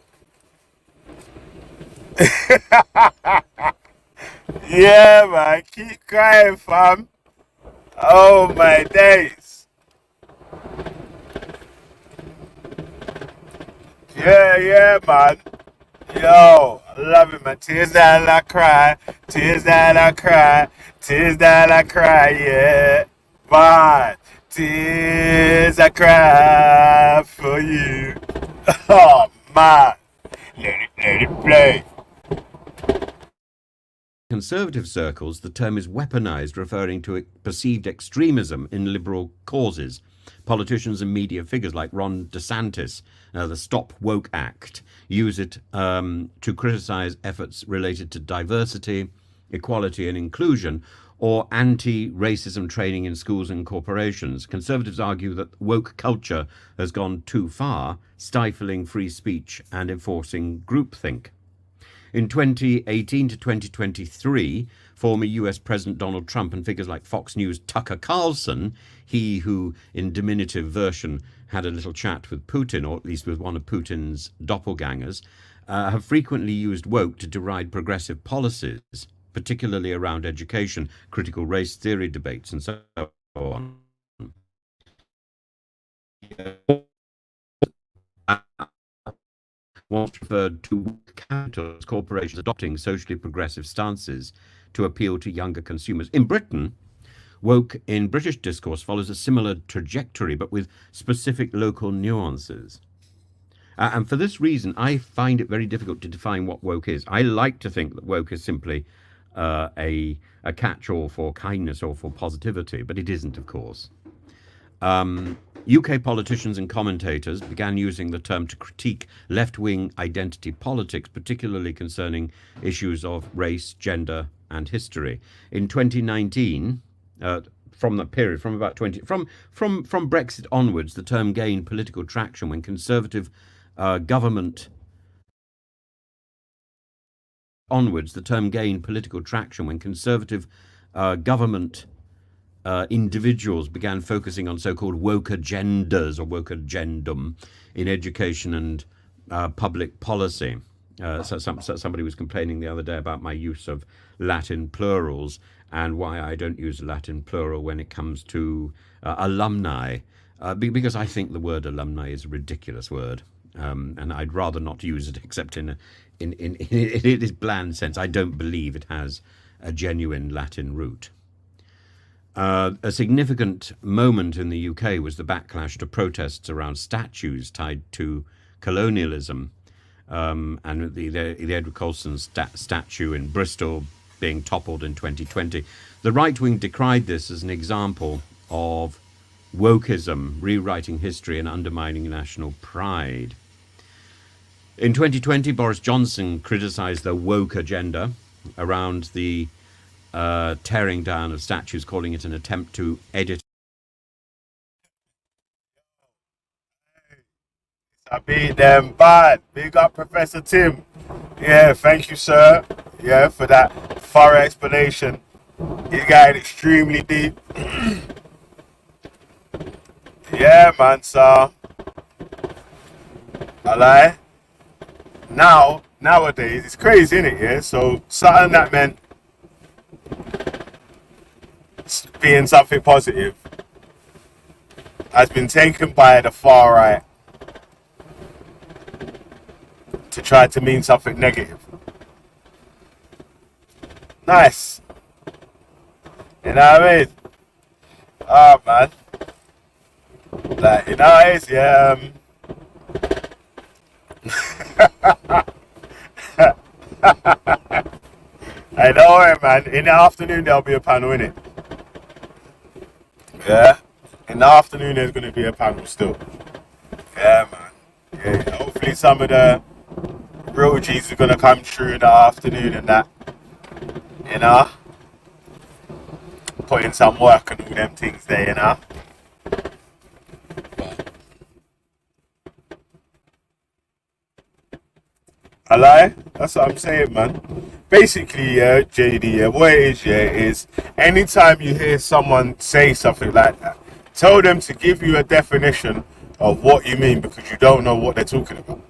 Yeah, man, keep crying, fam. Oh, my days. Yeah, man. Yo, I love it, man. Tears that I cry, tears that I cry, tears that I cry, yeah. But tears I cry for you. Oh, man. Let it play. Conservative circles, the term is weaponized, referring to perceived extremism in liberal causes. Politicians and media figures like Ron DeSantis, the Stop Woke Act, use it to criticize efforts related to diversity, equality and inclusion, or anti-racism training in schools and corporations. Conservatives argue that woke culture has gone too far, stifling free speech and enforcing groupthink. In 2018 to 2023, former US President Donald Trump and figures like Fox News' Tucker Carlson, he who in diminutive version had a little chat with Putin, or at least with one of Putin's doppelgangers, have frequently used woke to deride progressive policies, particularly around education, critical race theory debates, and so on. Once referred to capitals, corporations adopting socially progressive stances to appeal to younger consumers. In Britain, woke in British discourse follows a similar trajectory, but with specific local nuances. And for this reason, I find it very difficult to define what woke is. I like to think that woke is simply a catch-all for kindness or for positivity, but it isn't, of course. UK politicians and commentators began using the term to critique left-wing identity politics, particularly concerning issues of race, gender, and history. In 2019, from that period, from Brexit onwards, the term gained political traction when conservative government individuals began focusing on so-called woke agendas or woke agendum in education and public policy. Somebody was complaining the other day about my use of Latin plurals and why I don't use Latin plural when it comes to alumni, because I think the word alumni is a ridiculous word, and I'd rather not use it except in its bland sense. I don't believe it has a genuine Latin root. A significant moment in the UK was the backlash to protests around statues tied to colonialism, and the Edward Colston statue in Bristol being toppled in 2020. The right wing decried this as an example of wokeism, rewriting history and undermining national pride. In 2020, Boris Johnson criticised the woke agenda around the tearing down of statues, calling it an attempt to edit. I beat them bad. Big up Professor Tim. Yeah, thank you, sir. Yeah, for that thorough explanation. He's got extremely deep. Yeah, man, so I lie. Nowadays, it's crazy, innit? Yeah, so something that meant being something positive has been taken by the far right to try to mean something negative. Nice. You know what I mean? Oh, man. Like, you know what it is? Yeah, I know it, man. In the afternoon, there'll be a panel, innit? Yeah? In the afternoon, there's going to be a panel still. Yeah, man. Yeah, hopefully some of the real G's are going to come through in the afternoon and that. You know? Put in some work and all them things there, you know? Hello? That's what I'm saying, man. Basically, yeah, JD, yeah, what it is, yeah, is anytime you hear someone say something like that, tell them to give you a definition of what you mean, because you don't know what they're talking about.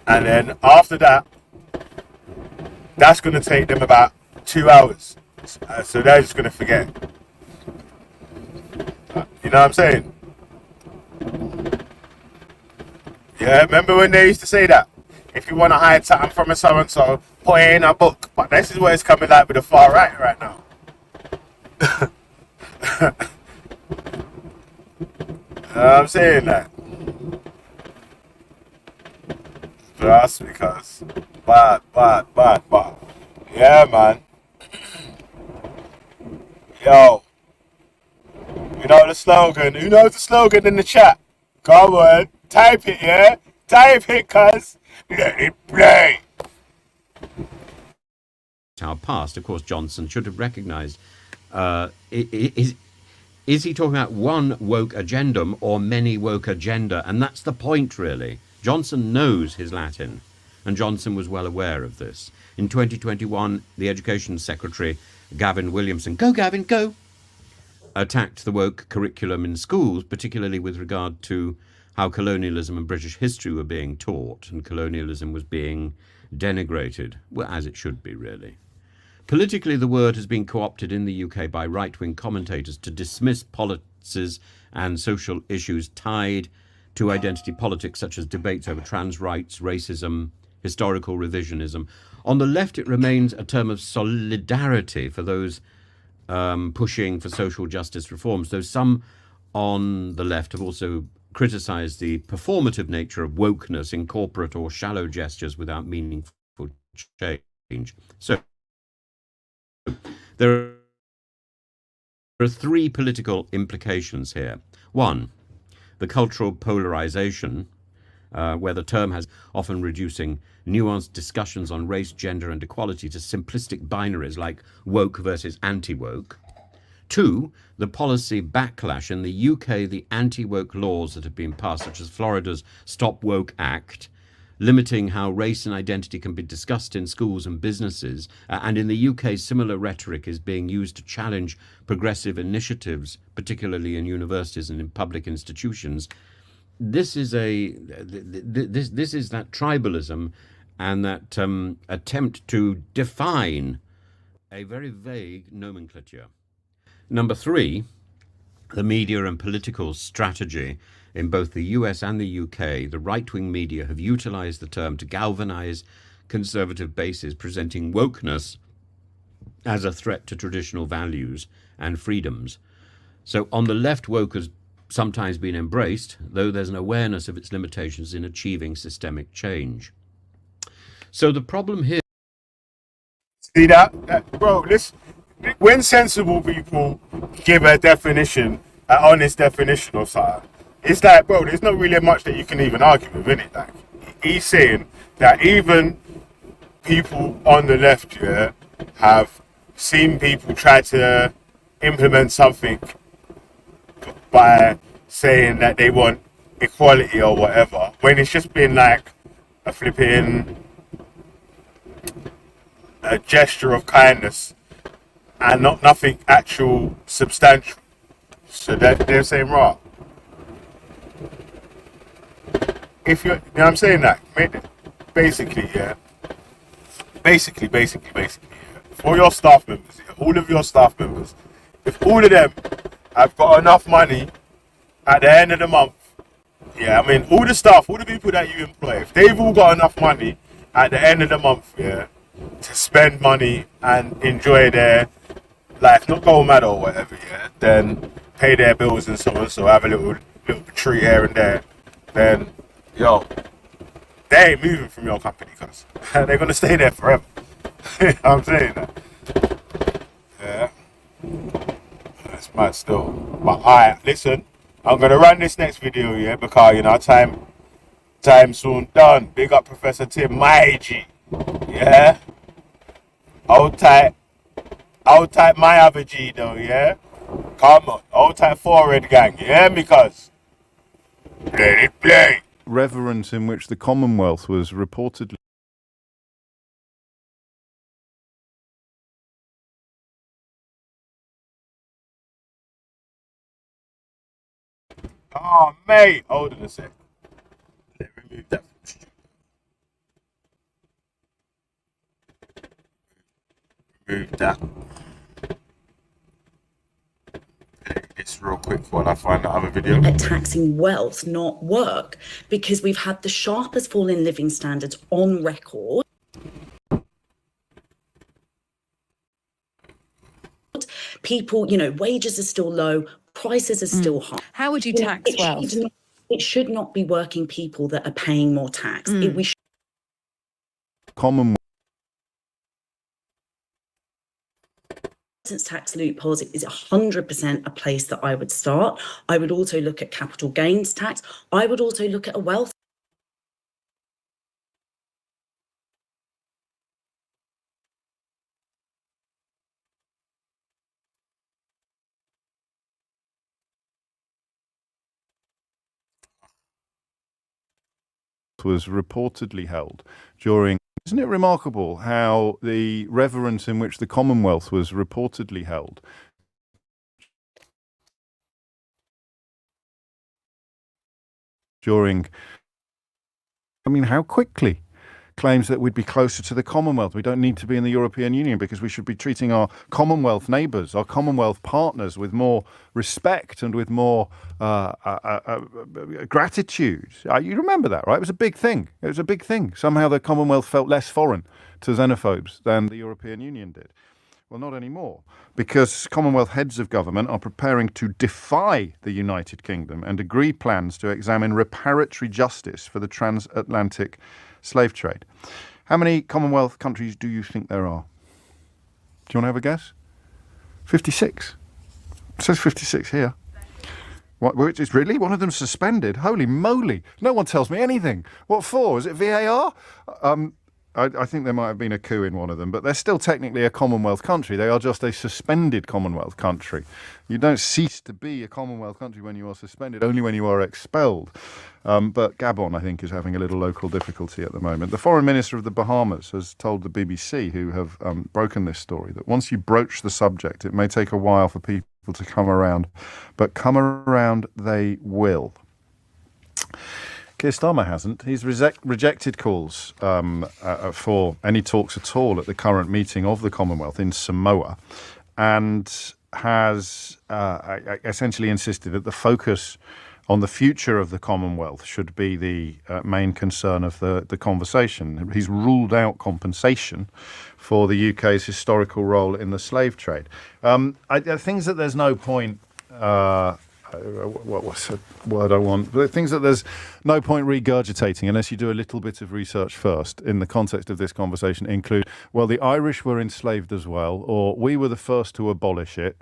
And then after that, that's going to take them about 2 hours. So they're just going to forget. You know what I'm saying? Yeah, remember when they used to say that? If you want to hide something from a so-and-so, put it in a book. But this is what it's coming like with the far right now. You know what I'm saying that? Just because. But. Yeah, man. Yo. You know the slogan? Who knows the slogan in the chat? Come on. Type it, yeah? Type it, cuz. Let it play. Our past, of course, Johnson should have recognised. Is he talking about one woke agendum or many woke agenda? And that's the point, really. Johnson knows his Latin, and Johnson was well aware of this. In 2021, the Education Secretary, Gavin Williamson, go Gavin, go, attacked the woke curriculum in schools, particularly with regard to how colonialism and British history were being taught, and colonialism was being denigrated, well, as it should be, really. Politically, the word has been co-opted in the UK by right-wing commentators to dismiss policies and social issues tied to identity politics, such as debates over trans rights, racism, historical revisionism. On the left, it remains a term of solidarity for those pushing for social justice reforms, though some on the left have also criticised the performative nature of wokeness in corporate or shallow gestures without meaningful change. So there are three political implications here. One, the cultural polarisation, where the term has often reducing nuanced discussions on race, gender and equality to simplistic binaries like woke versus anti-woke. Two, the policy backlash in the UK, the anti-woke laws that have been passed, such as Florida's Stop Woke Act, limiting how race and identity can be discussed in schools and businesses. And in the UK, similar rhetoric is being used to challenge progressive initiatives, particularly in universities and in public institutions. This is this is that tribalism and that attempt to define a very vague nomenclature. Number three, the media and political strategy in both the US and the UK. The right-wing media have utilised the term to galvanise conservative bases, presenting wokeness as a threat to traditional values and freedoms. So on the left, woke has sometimes been embraced, though there's an awareness of its limitations in achieving systemic change. So the problem here... See that? Bro, listen. When sensible people give a definition, an honest definition of something, it's like, bro, there's not really much that you can even argue with, innit? Like, he's saying that even people on the left, yeah, have seen people try to implement something by saying that they want equality or whatever, when it's just been like a flipping a gesture of kindness and nothing actual substantial. So they're saying, right, if you're, you know what I'm saying, that basically, yeah, basically, yeah, all your staff members, all of your staff members, if all of them have got enough money at the end of the month, yeah, I mean, all the staff, all the people that you employ, if they've all got enough money at the end of the month, yeah, to spend money and enjoy their life, not go mad or whatever, yeah, then pay their bills and so on, so have a little treat here and there, then, yo, they ain't moving from your company, cuz they're gonna stay there forever. I'm saying that. Yeah. That's mad still. But alright, listen, I'm gonna run this next video, yeah, because you know time soon done. Big up Professor Tim, my G. Yeah. Hold tight my other G though, yeah? Come on, hold tight forehead gang, yeah, because let it play. Reverence in which the Commonwealth was reportedly Oh mate, hold on a sec. Let me remove that. Remove that. This real quick while I find that other video. At taxing wealth, not work, because we've had the sharpest fall in living standards on record. People, you know, wages are still low, prices are still high. How would you tax wealth? It should not be working people that are paying more tax. Commonwealth Tax loopholes is 100% a place that I would start. I would also look at capital gains tax. I would also look at a wealth was reportedly held during. Isn't it remarkable how the reverence in which the Commonwealth was reportedly held during, I mean, how quickly claims that we'd be closer to the Commonwealth. We don't need to be in the European Union because we should be treating our Commonwealth neighbours, our Commonwealth partners with more respect and with more gratitude. You remember that, right? It was a big thing. It was a big thing. Somehow the Commonwealth felt less foreign to xenophobes than the European Union did. Well, not anymore, because Commonwealth heads of government are preparing to defy the United Kingdom and agree plans to examine reparatory justice for the transatlantic slave trade. How many Commonwealth countries do you think there are? Do you want to have a guess? 56. It says 56 here. What, which is really? One of them suspended? Holy moly. No one tells me anything. What for? Is it VAR? I think there might have been a coup in one of them, but they're still technically a Commonwealth country. They are just a suspended Commonwealth country. You don't cease to be a Commonwealth country when you are suspended, only when you are expelled. But Gabon, I think, is having a little local difficulty at the moment. The Foreign Minister of the Bahamas has told the BBC, who have broken this story, that once you broach the subject, it may take a while for people to come around, but come around they will. Keir Starmer hasn't. He's rejected calls for any talks at all at the current meeting of the Commonwealth in Samoa, and has essentially insisted that the focus on the future of the Commonwealth should be the main concern of the conversation. He's ruled out compensation for the UK's historical role in the slave trade. Things that there's no point... what's the word I want? The things that there's no point regurgitating unless you do a little bit of research first in the context of this conversation include, well, the Irish were enslaved as well, or we were the first to abolish it,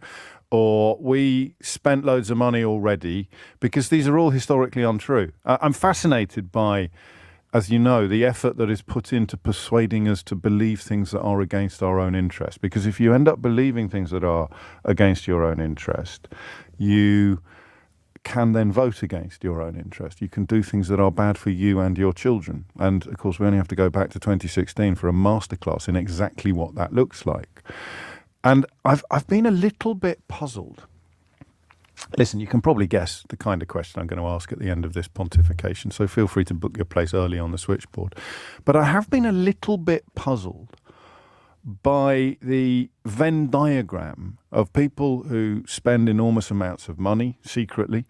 or we spent loads of money already, because these are all historically untrue. I'm fascinated by, as you know, the effort that is put into persuading us to believe things that are against our own interest, because if you end up believing things that are against your own interest, you can then vote against your own interest. You can do things that are bad for you and your children. And, of course, we only have to go back to 2016 for a masterclass in exactly what that looks like. And I've been a little bit puzzled. Listen, you can probably guess the kind of question I'm going to ask at the end of this pontification, so feel free to book your place early on the switchboard. But I have been a little bit puzzled by the Venn diagram of people who spend enormous amounts of money secretly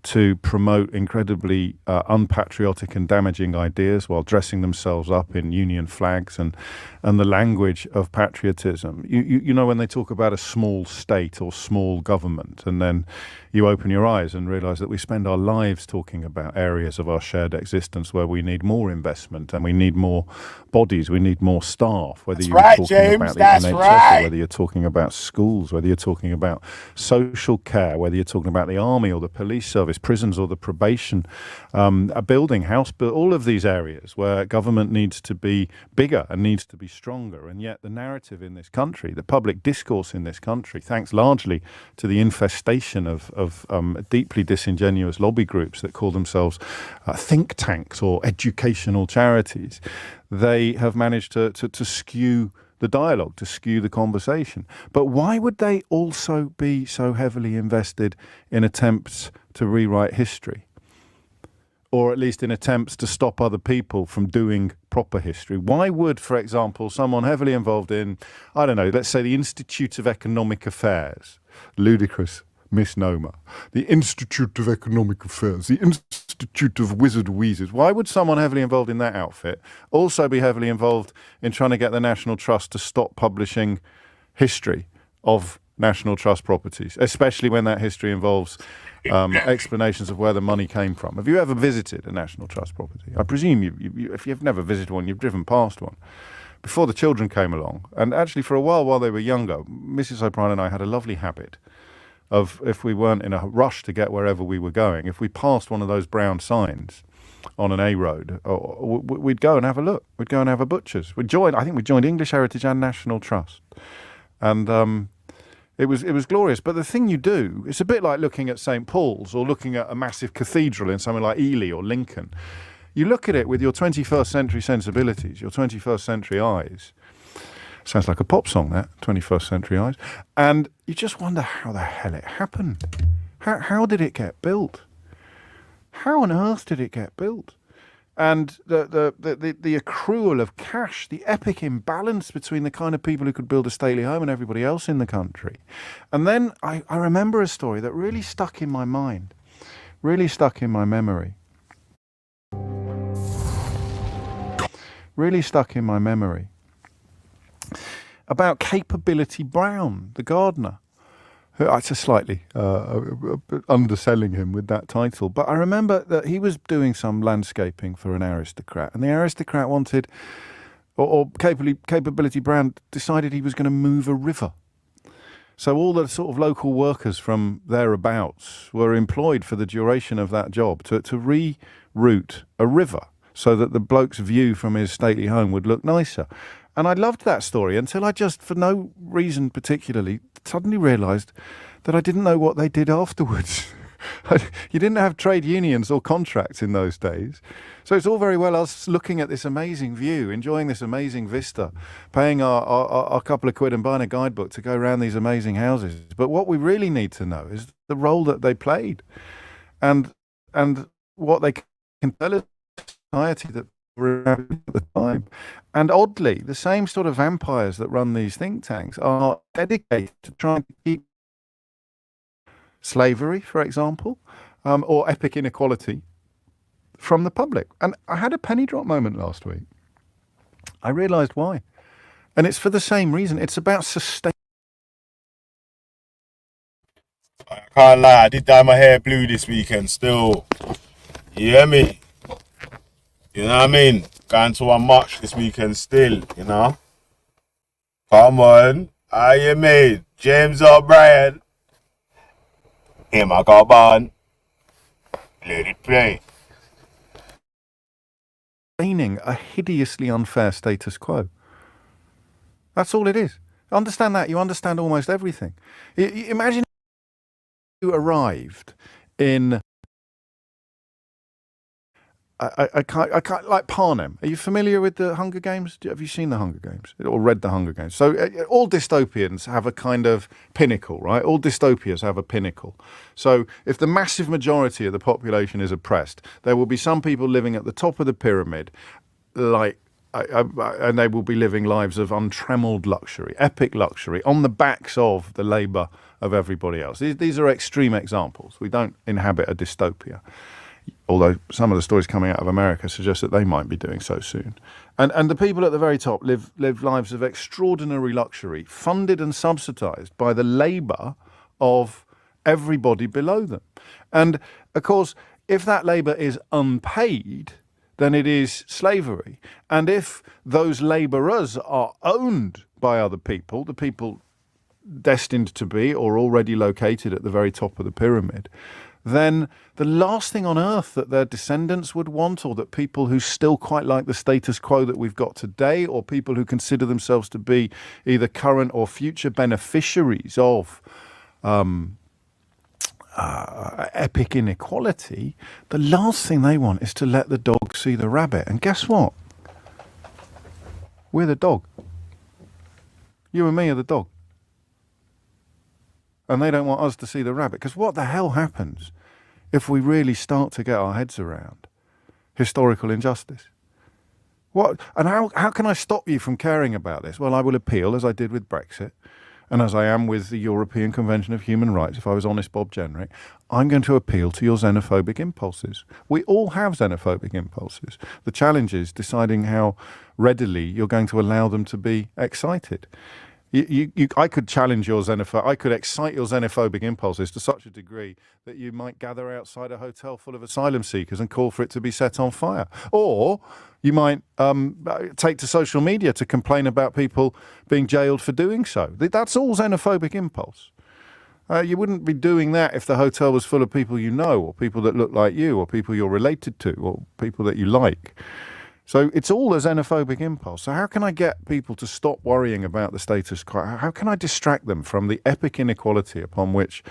to promote incredibly unpatriotic and damaging ideas while dressing themselves up in union flags and the language of patriotism. You know, when they talk about a small state or small government, and then you open your eyes and realize that we spend our lives talking about areas of our shared existence where we need more investment and we need more bodies, we need more staff, whether you're talking about the NHS or whether you're talking about schools, whether you're talking about social care, whether you're talking about the army or the police service, prisons or the probation, a building, house, all of these areas where government needs to be bigger and needs to be stronger. And yet the narrative in this country, the public discourse in this country, thanks largely to the infestation of deeply disingenuous lobby groups that call themselves think tanks or educational charities, they have managed to skew the dialogue, to skew the conversation. But why would they also be so heavily invested in attempts to rewrite history? Or at least in attempts to stop other people from doing proper history? Why would, for example, someone heavily involved in, I don't know, let's say the Institute of Economic Affairs, ludicrous misnomer, the Institute of Economic Affairs, the Institute of Wizard Wheezes, why would someone heavily involved in that outfit also be heavily involved in trying to get the National Trust to stop publishing history of National Trust properties, especially when that history involves explanations of where the money came from? Have you ever visited a National Trust property? I presume you if you've never visited one, you've driven past one. Before the children came along, and actually for a while they were younger, Mrs. O'Brien and I had a lovely habit of, if we weren't in a rush to get wherever we were going, if we passed one of those brown signs on an A road, we'd go and have a look. We'd go and have a butcher's. I think we joined English Heritage and National Trust. And it was glorious. But the thing you do, it's a bit like looking at St. Paul's or looking at a massive cathedral in somewhere like Ely or Lincoln. You look at it with your 21st century sensibilities, your 21st century eyes. Sounds like a pop song, that, 21st Century Eyes. And you just wonder how the hell it happened. How did it get built? How on earth did it get built? And the accrual of cash, the epic imbalance between the kind of people who could build a stately home and everybody else in the country. And then I remember a story that really stuck in my mind, really stuck in my memory. Really stuck in my memory. About Capability Brown, the gardener. It's a slightly underselling him with that title. But I remember that he was doing some landscaping for an aristocrat. And the aristocrat wanted, or Capability Brown decided he was going to move a river. So all the sort of local workers from thereabouts were employed for the duration of that job to reroute a river so that the bloke's view from his stately home would look nicer. And I loved that story until I just, for no reason particularly, suddenly realised that I didn't know what they did afterwards. You didn't have trade unions or contracts in those days. So it's all very well us looking at this amazing view, enjoying this amazing vista, paying our couple of quid and buying a guidebook to go around these amazing houses. But what we really need to know is the role that they played and what they can tell us society that we're at the time. And oddly, the same sort of vampires that run these think tanks are dedicated to trying to keep slavery, for example, or epic inequality from the public. And I had a penny drop moment last week. I realised why. And it's for the same reason. It's about sustain. I can't lie, I did dye my hair blue this weekend still. You hear me? You know what I mean? Going to a march this weekend still, you know? Come on. How you made? James O'Brien. Here my God on. Let it play. Sustaining a hideously unfair status quo. That's all it is. Understand that, you understand almost everything. Imagine you arrived in I can't like Panem. Are you familiar with the Hunger Games? Have you seen the Hunger Games or read the Hunger Games? So all dystopians have a kind of pinnacle, right? All dystopias have a pinnacle. So if the massive majority of the population is oppressed, there will be some people living at the top of the pyramid, like and they will be living lives of untrammeled luxury, epic luxury, on the backs of the labour of everybody else. These are extreme examples. We don't inhabit a dystopia, although some of the stories coming out of America suggest that they might be doing so soon. And the people at the very top live lives of extraordinary luxury, funded and subsidised by the labour of everybody below them. And, of course, if that labour is unpaid, then it is slavery. And if those labourers are owned by other people, the people destined to be or already located at the very top of the pyramid, then the last thing on earth that their descendants would want, or that people who still quite like the status quo that we've got today, or people who consider themselves to be either current or future beneficiaries of epic inequality, the last thing they want is to let the dog see the rabbit. And guess what? We're the dog. You and me are the dog. And they don't want us to see the rabbit. Because what the hell happens if we really start to get our heads around historical injustice? What? And how can I stop you from caring about this? Well, I will appeal, as I did with Brexit, and as I am with the European Convention of Human Rights, if I was honest Bob Jenrick, I'm going to appeal to your xenophobic impulses. We all have xenophobic impulses. The challenge is deciding how readily you're going to allow them to be excited. I could challenge your I could excite your xenophobic impulses to such a degree that you might gather outside a hotel full of asylum seekers and call for it to be set on fire. Or you might take to social media to complain about people being jailed for doing so. That's all xenophobic impulse. You wouldn't be doing that if the hotel was full of people you know, or people that look like you, or people you're related to, or people that you like. So it's all a xenophobic impulse. So how can I get people to stop worrying about the status quo? How can I distract them from the epic inequality upon which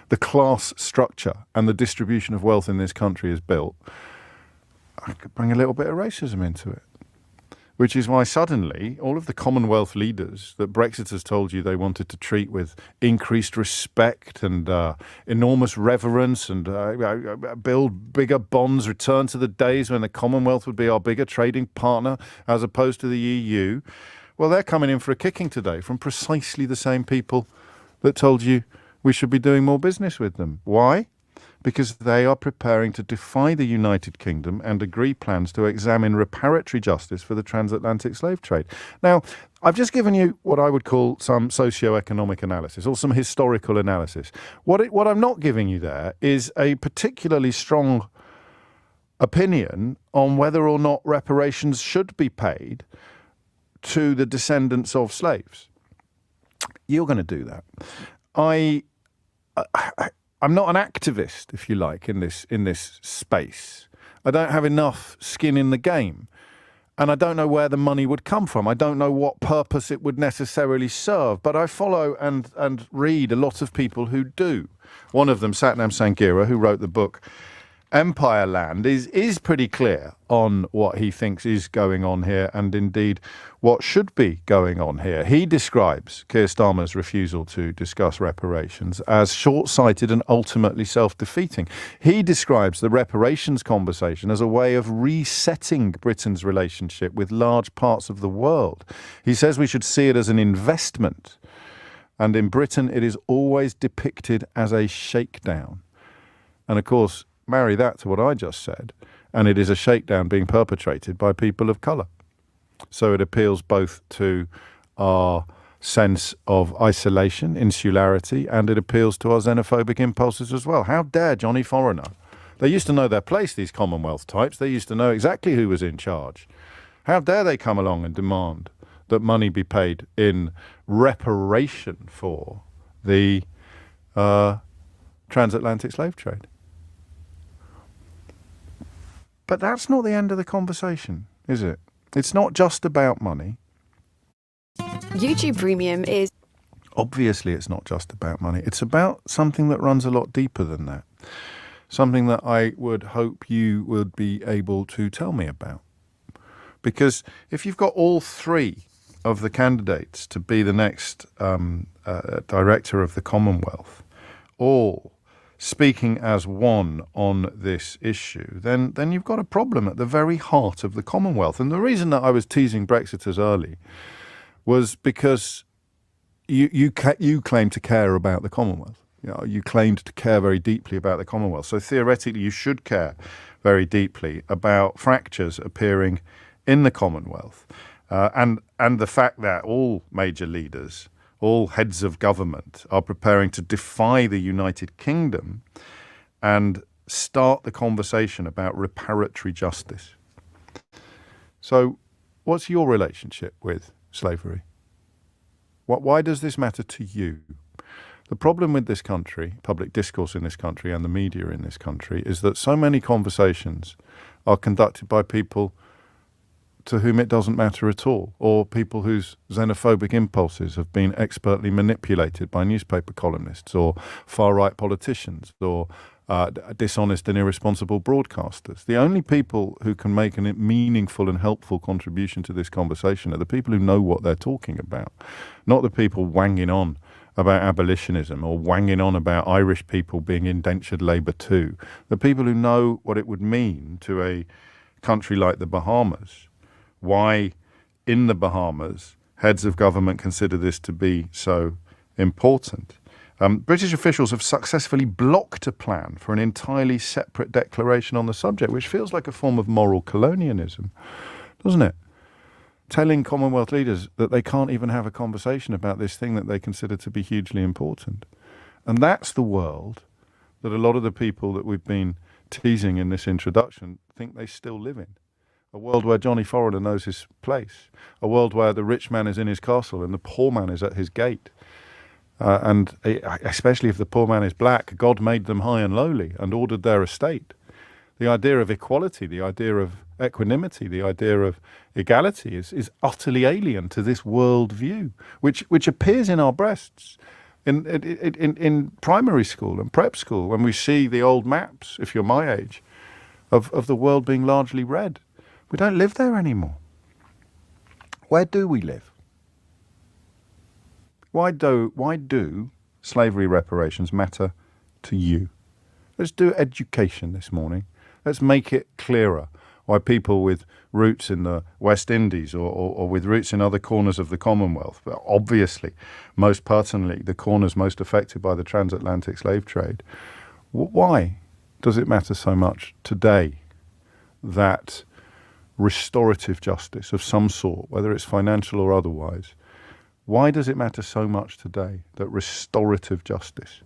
the class structure and the distribution of wealth in this country is built? I could bring a little bit of racism into it. Which is why suddenly all of the Commonwealth leaders that Brexiters told you they wanted to treat with increased respect and enormous reverence and build bigger bonds, return to the days when the Commonwealth would be our bigger trading partner as opposed to the EU, well, they're coming in for a kicking today from precisely the same people that told you we should be doing more business with them. Why? Because they are preparing to defy the United Kingdom and agree plans to examine reparatory justice for the transatlantic slave trade. Now, I've just given you what I would call some socio-economic analysis or some historical analysis. What I'm not giving you there is a particularly strong opinion on whether or not reparations should be paid to the descendants of slaves. You're going to do that. I'm not an activist, if you like, in this space. I don't have enough skin in the game. And I don't know where the money would come from. I don't know what purpose it would necessarily serve. But I follow and read a lot of people who do. One of them, Satnam Sanghera, who wrote the book Empire Land, is pretty clear on what he thinks is going on here and indeed what should be going on here. He describes Keir Starmer's refusal to discuss reparations as short-sighted and ultimately self-defeating. He describes the reparations conversation as a way of resetting Britain's relationship with large parts of the world. He says we should see it as an investment. And in Britain, it is always depicted as a shakedown. And of course, marry that to what I just said, and it is a shakedown being perpetrated by people of colour. So it appeals both to our sense of isolation, insularity, and it appeals to our xenophobic impulses as well. How dare Johnny Foreigner? They used to know their place, these Commonwealth types. They used to know exactly who was in charge. How dare they come along and demand that money be paid in reparation for the transatlantic slave trade? But that's not the end of the conversation, is it? It's not just about money. YouTube Premium is... Obviously, it's not just about money. It's about something that runs a lot deeper than that. Something that I would hope you would be able to tell me about. Because if you've got all three of the candidates to be the next director of the Commonwealth, all speaking as one on this issue, then you've got a problem at the very heart of the Commonwealth. And the reason that I was teasing Brexiters early was because you claim to care about the Commonwealth. You claimed to care very deeply about the Commonwealth. So theoretically, you should care very deeply about fractures appearing in the Commonwealth, and the fact that all major leaders, all heads of government, are preparing to defy the United Kingdom and start the conversation about reparatory justice. So, what's your relationship with slavery? Why does this matter to you? The problem with this country, public discourse in this country and the media in this country, is that so many conversations are conducted by people to whom it doesn't matter at all, or people whose xenophobic impulses have been expertly manipulated by newspaper columnists or far-right politicians or dishonest and irresponsible broadcasters. The only people who can make a meaningful and helpful contribution to this conversation are the people who know what they're talking about, not the people wanging on about abolitionism or wanging on about Irish people being indentured labour too. The people who know what it would mean to a country like the Bahamas, why in the Bahamas heads of government consider this to be so important. British officials have successfully blocked a plan for an entirely separate declaration on the subject, which feels like a form of moral colonialism, doesn't it? Telling Commonwealth leaders that they can't even have a conversation about this thing that they consider to be hugely important. And that's the world that a lot of the people that we've been teasing in this introduction think they still live in. A world where Johnny Foreigner knows his place. A world where the rich man is in his castle and the poor man is at his gate. And especially if the poor man is black, God made them high and lowly and ordered their estate. The idea of equality, the idea of equanimity, the idea of equality is utterly alien to this world view, which appears in our breasts in primary school and prep school when we see the old maps, if you're my age, of the world being largely red. We don't live there anymore. Where do we live? Why do slavery reparations matter to you? Let's do education this morning. Let's make it clearer why people with roots in the West Indies or with roots in other corners of the Commonwealth, but obviously, most pertinently, the corners most affected by the transatlantic slave trade, why does it matter so much today that restorative justice of some sort, whether it's financial or otherwise, why does it matter so much today that restorative justice,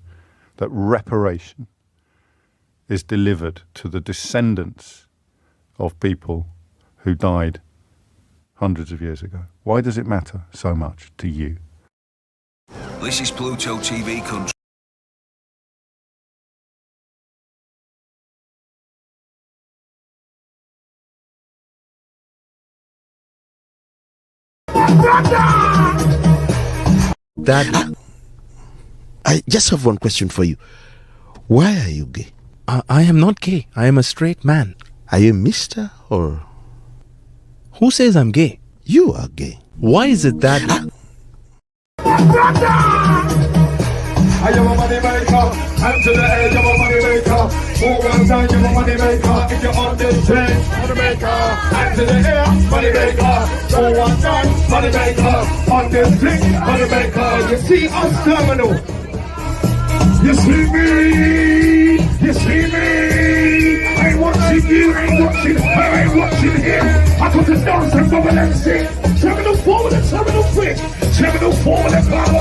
that reparation is delivered to the descendants of people who died hundreds of years ago? Why does it matter so much to you? This is Pluto TV Country. Dad, I just have one question for you. Why are you gay? I am not gay. I am a straight man. Are you Mr. or... Who says I'm gay? You are gay. Why is it that... I am a money maker, hand to the edge of a money maker. Move on down, you're a money maker. If you're on this train, money maker. Hand to the air, money maker. Move on down, money maker. On this thing, money maker. You see us terminal. You see me, you see me. I ain't watching you, I ain't watching her, I ain't watching him. I put the dance and bubble and sing. Terminal 4 with a terminal 3, terminal 4 with a power.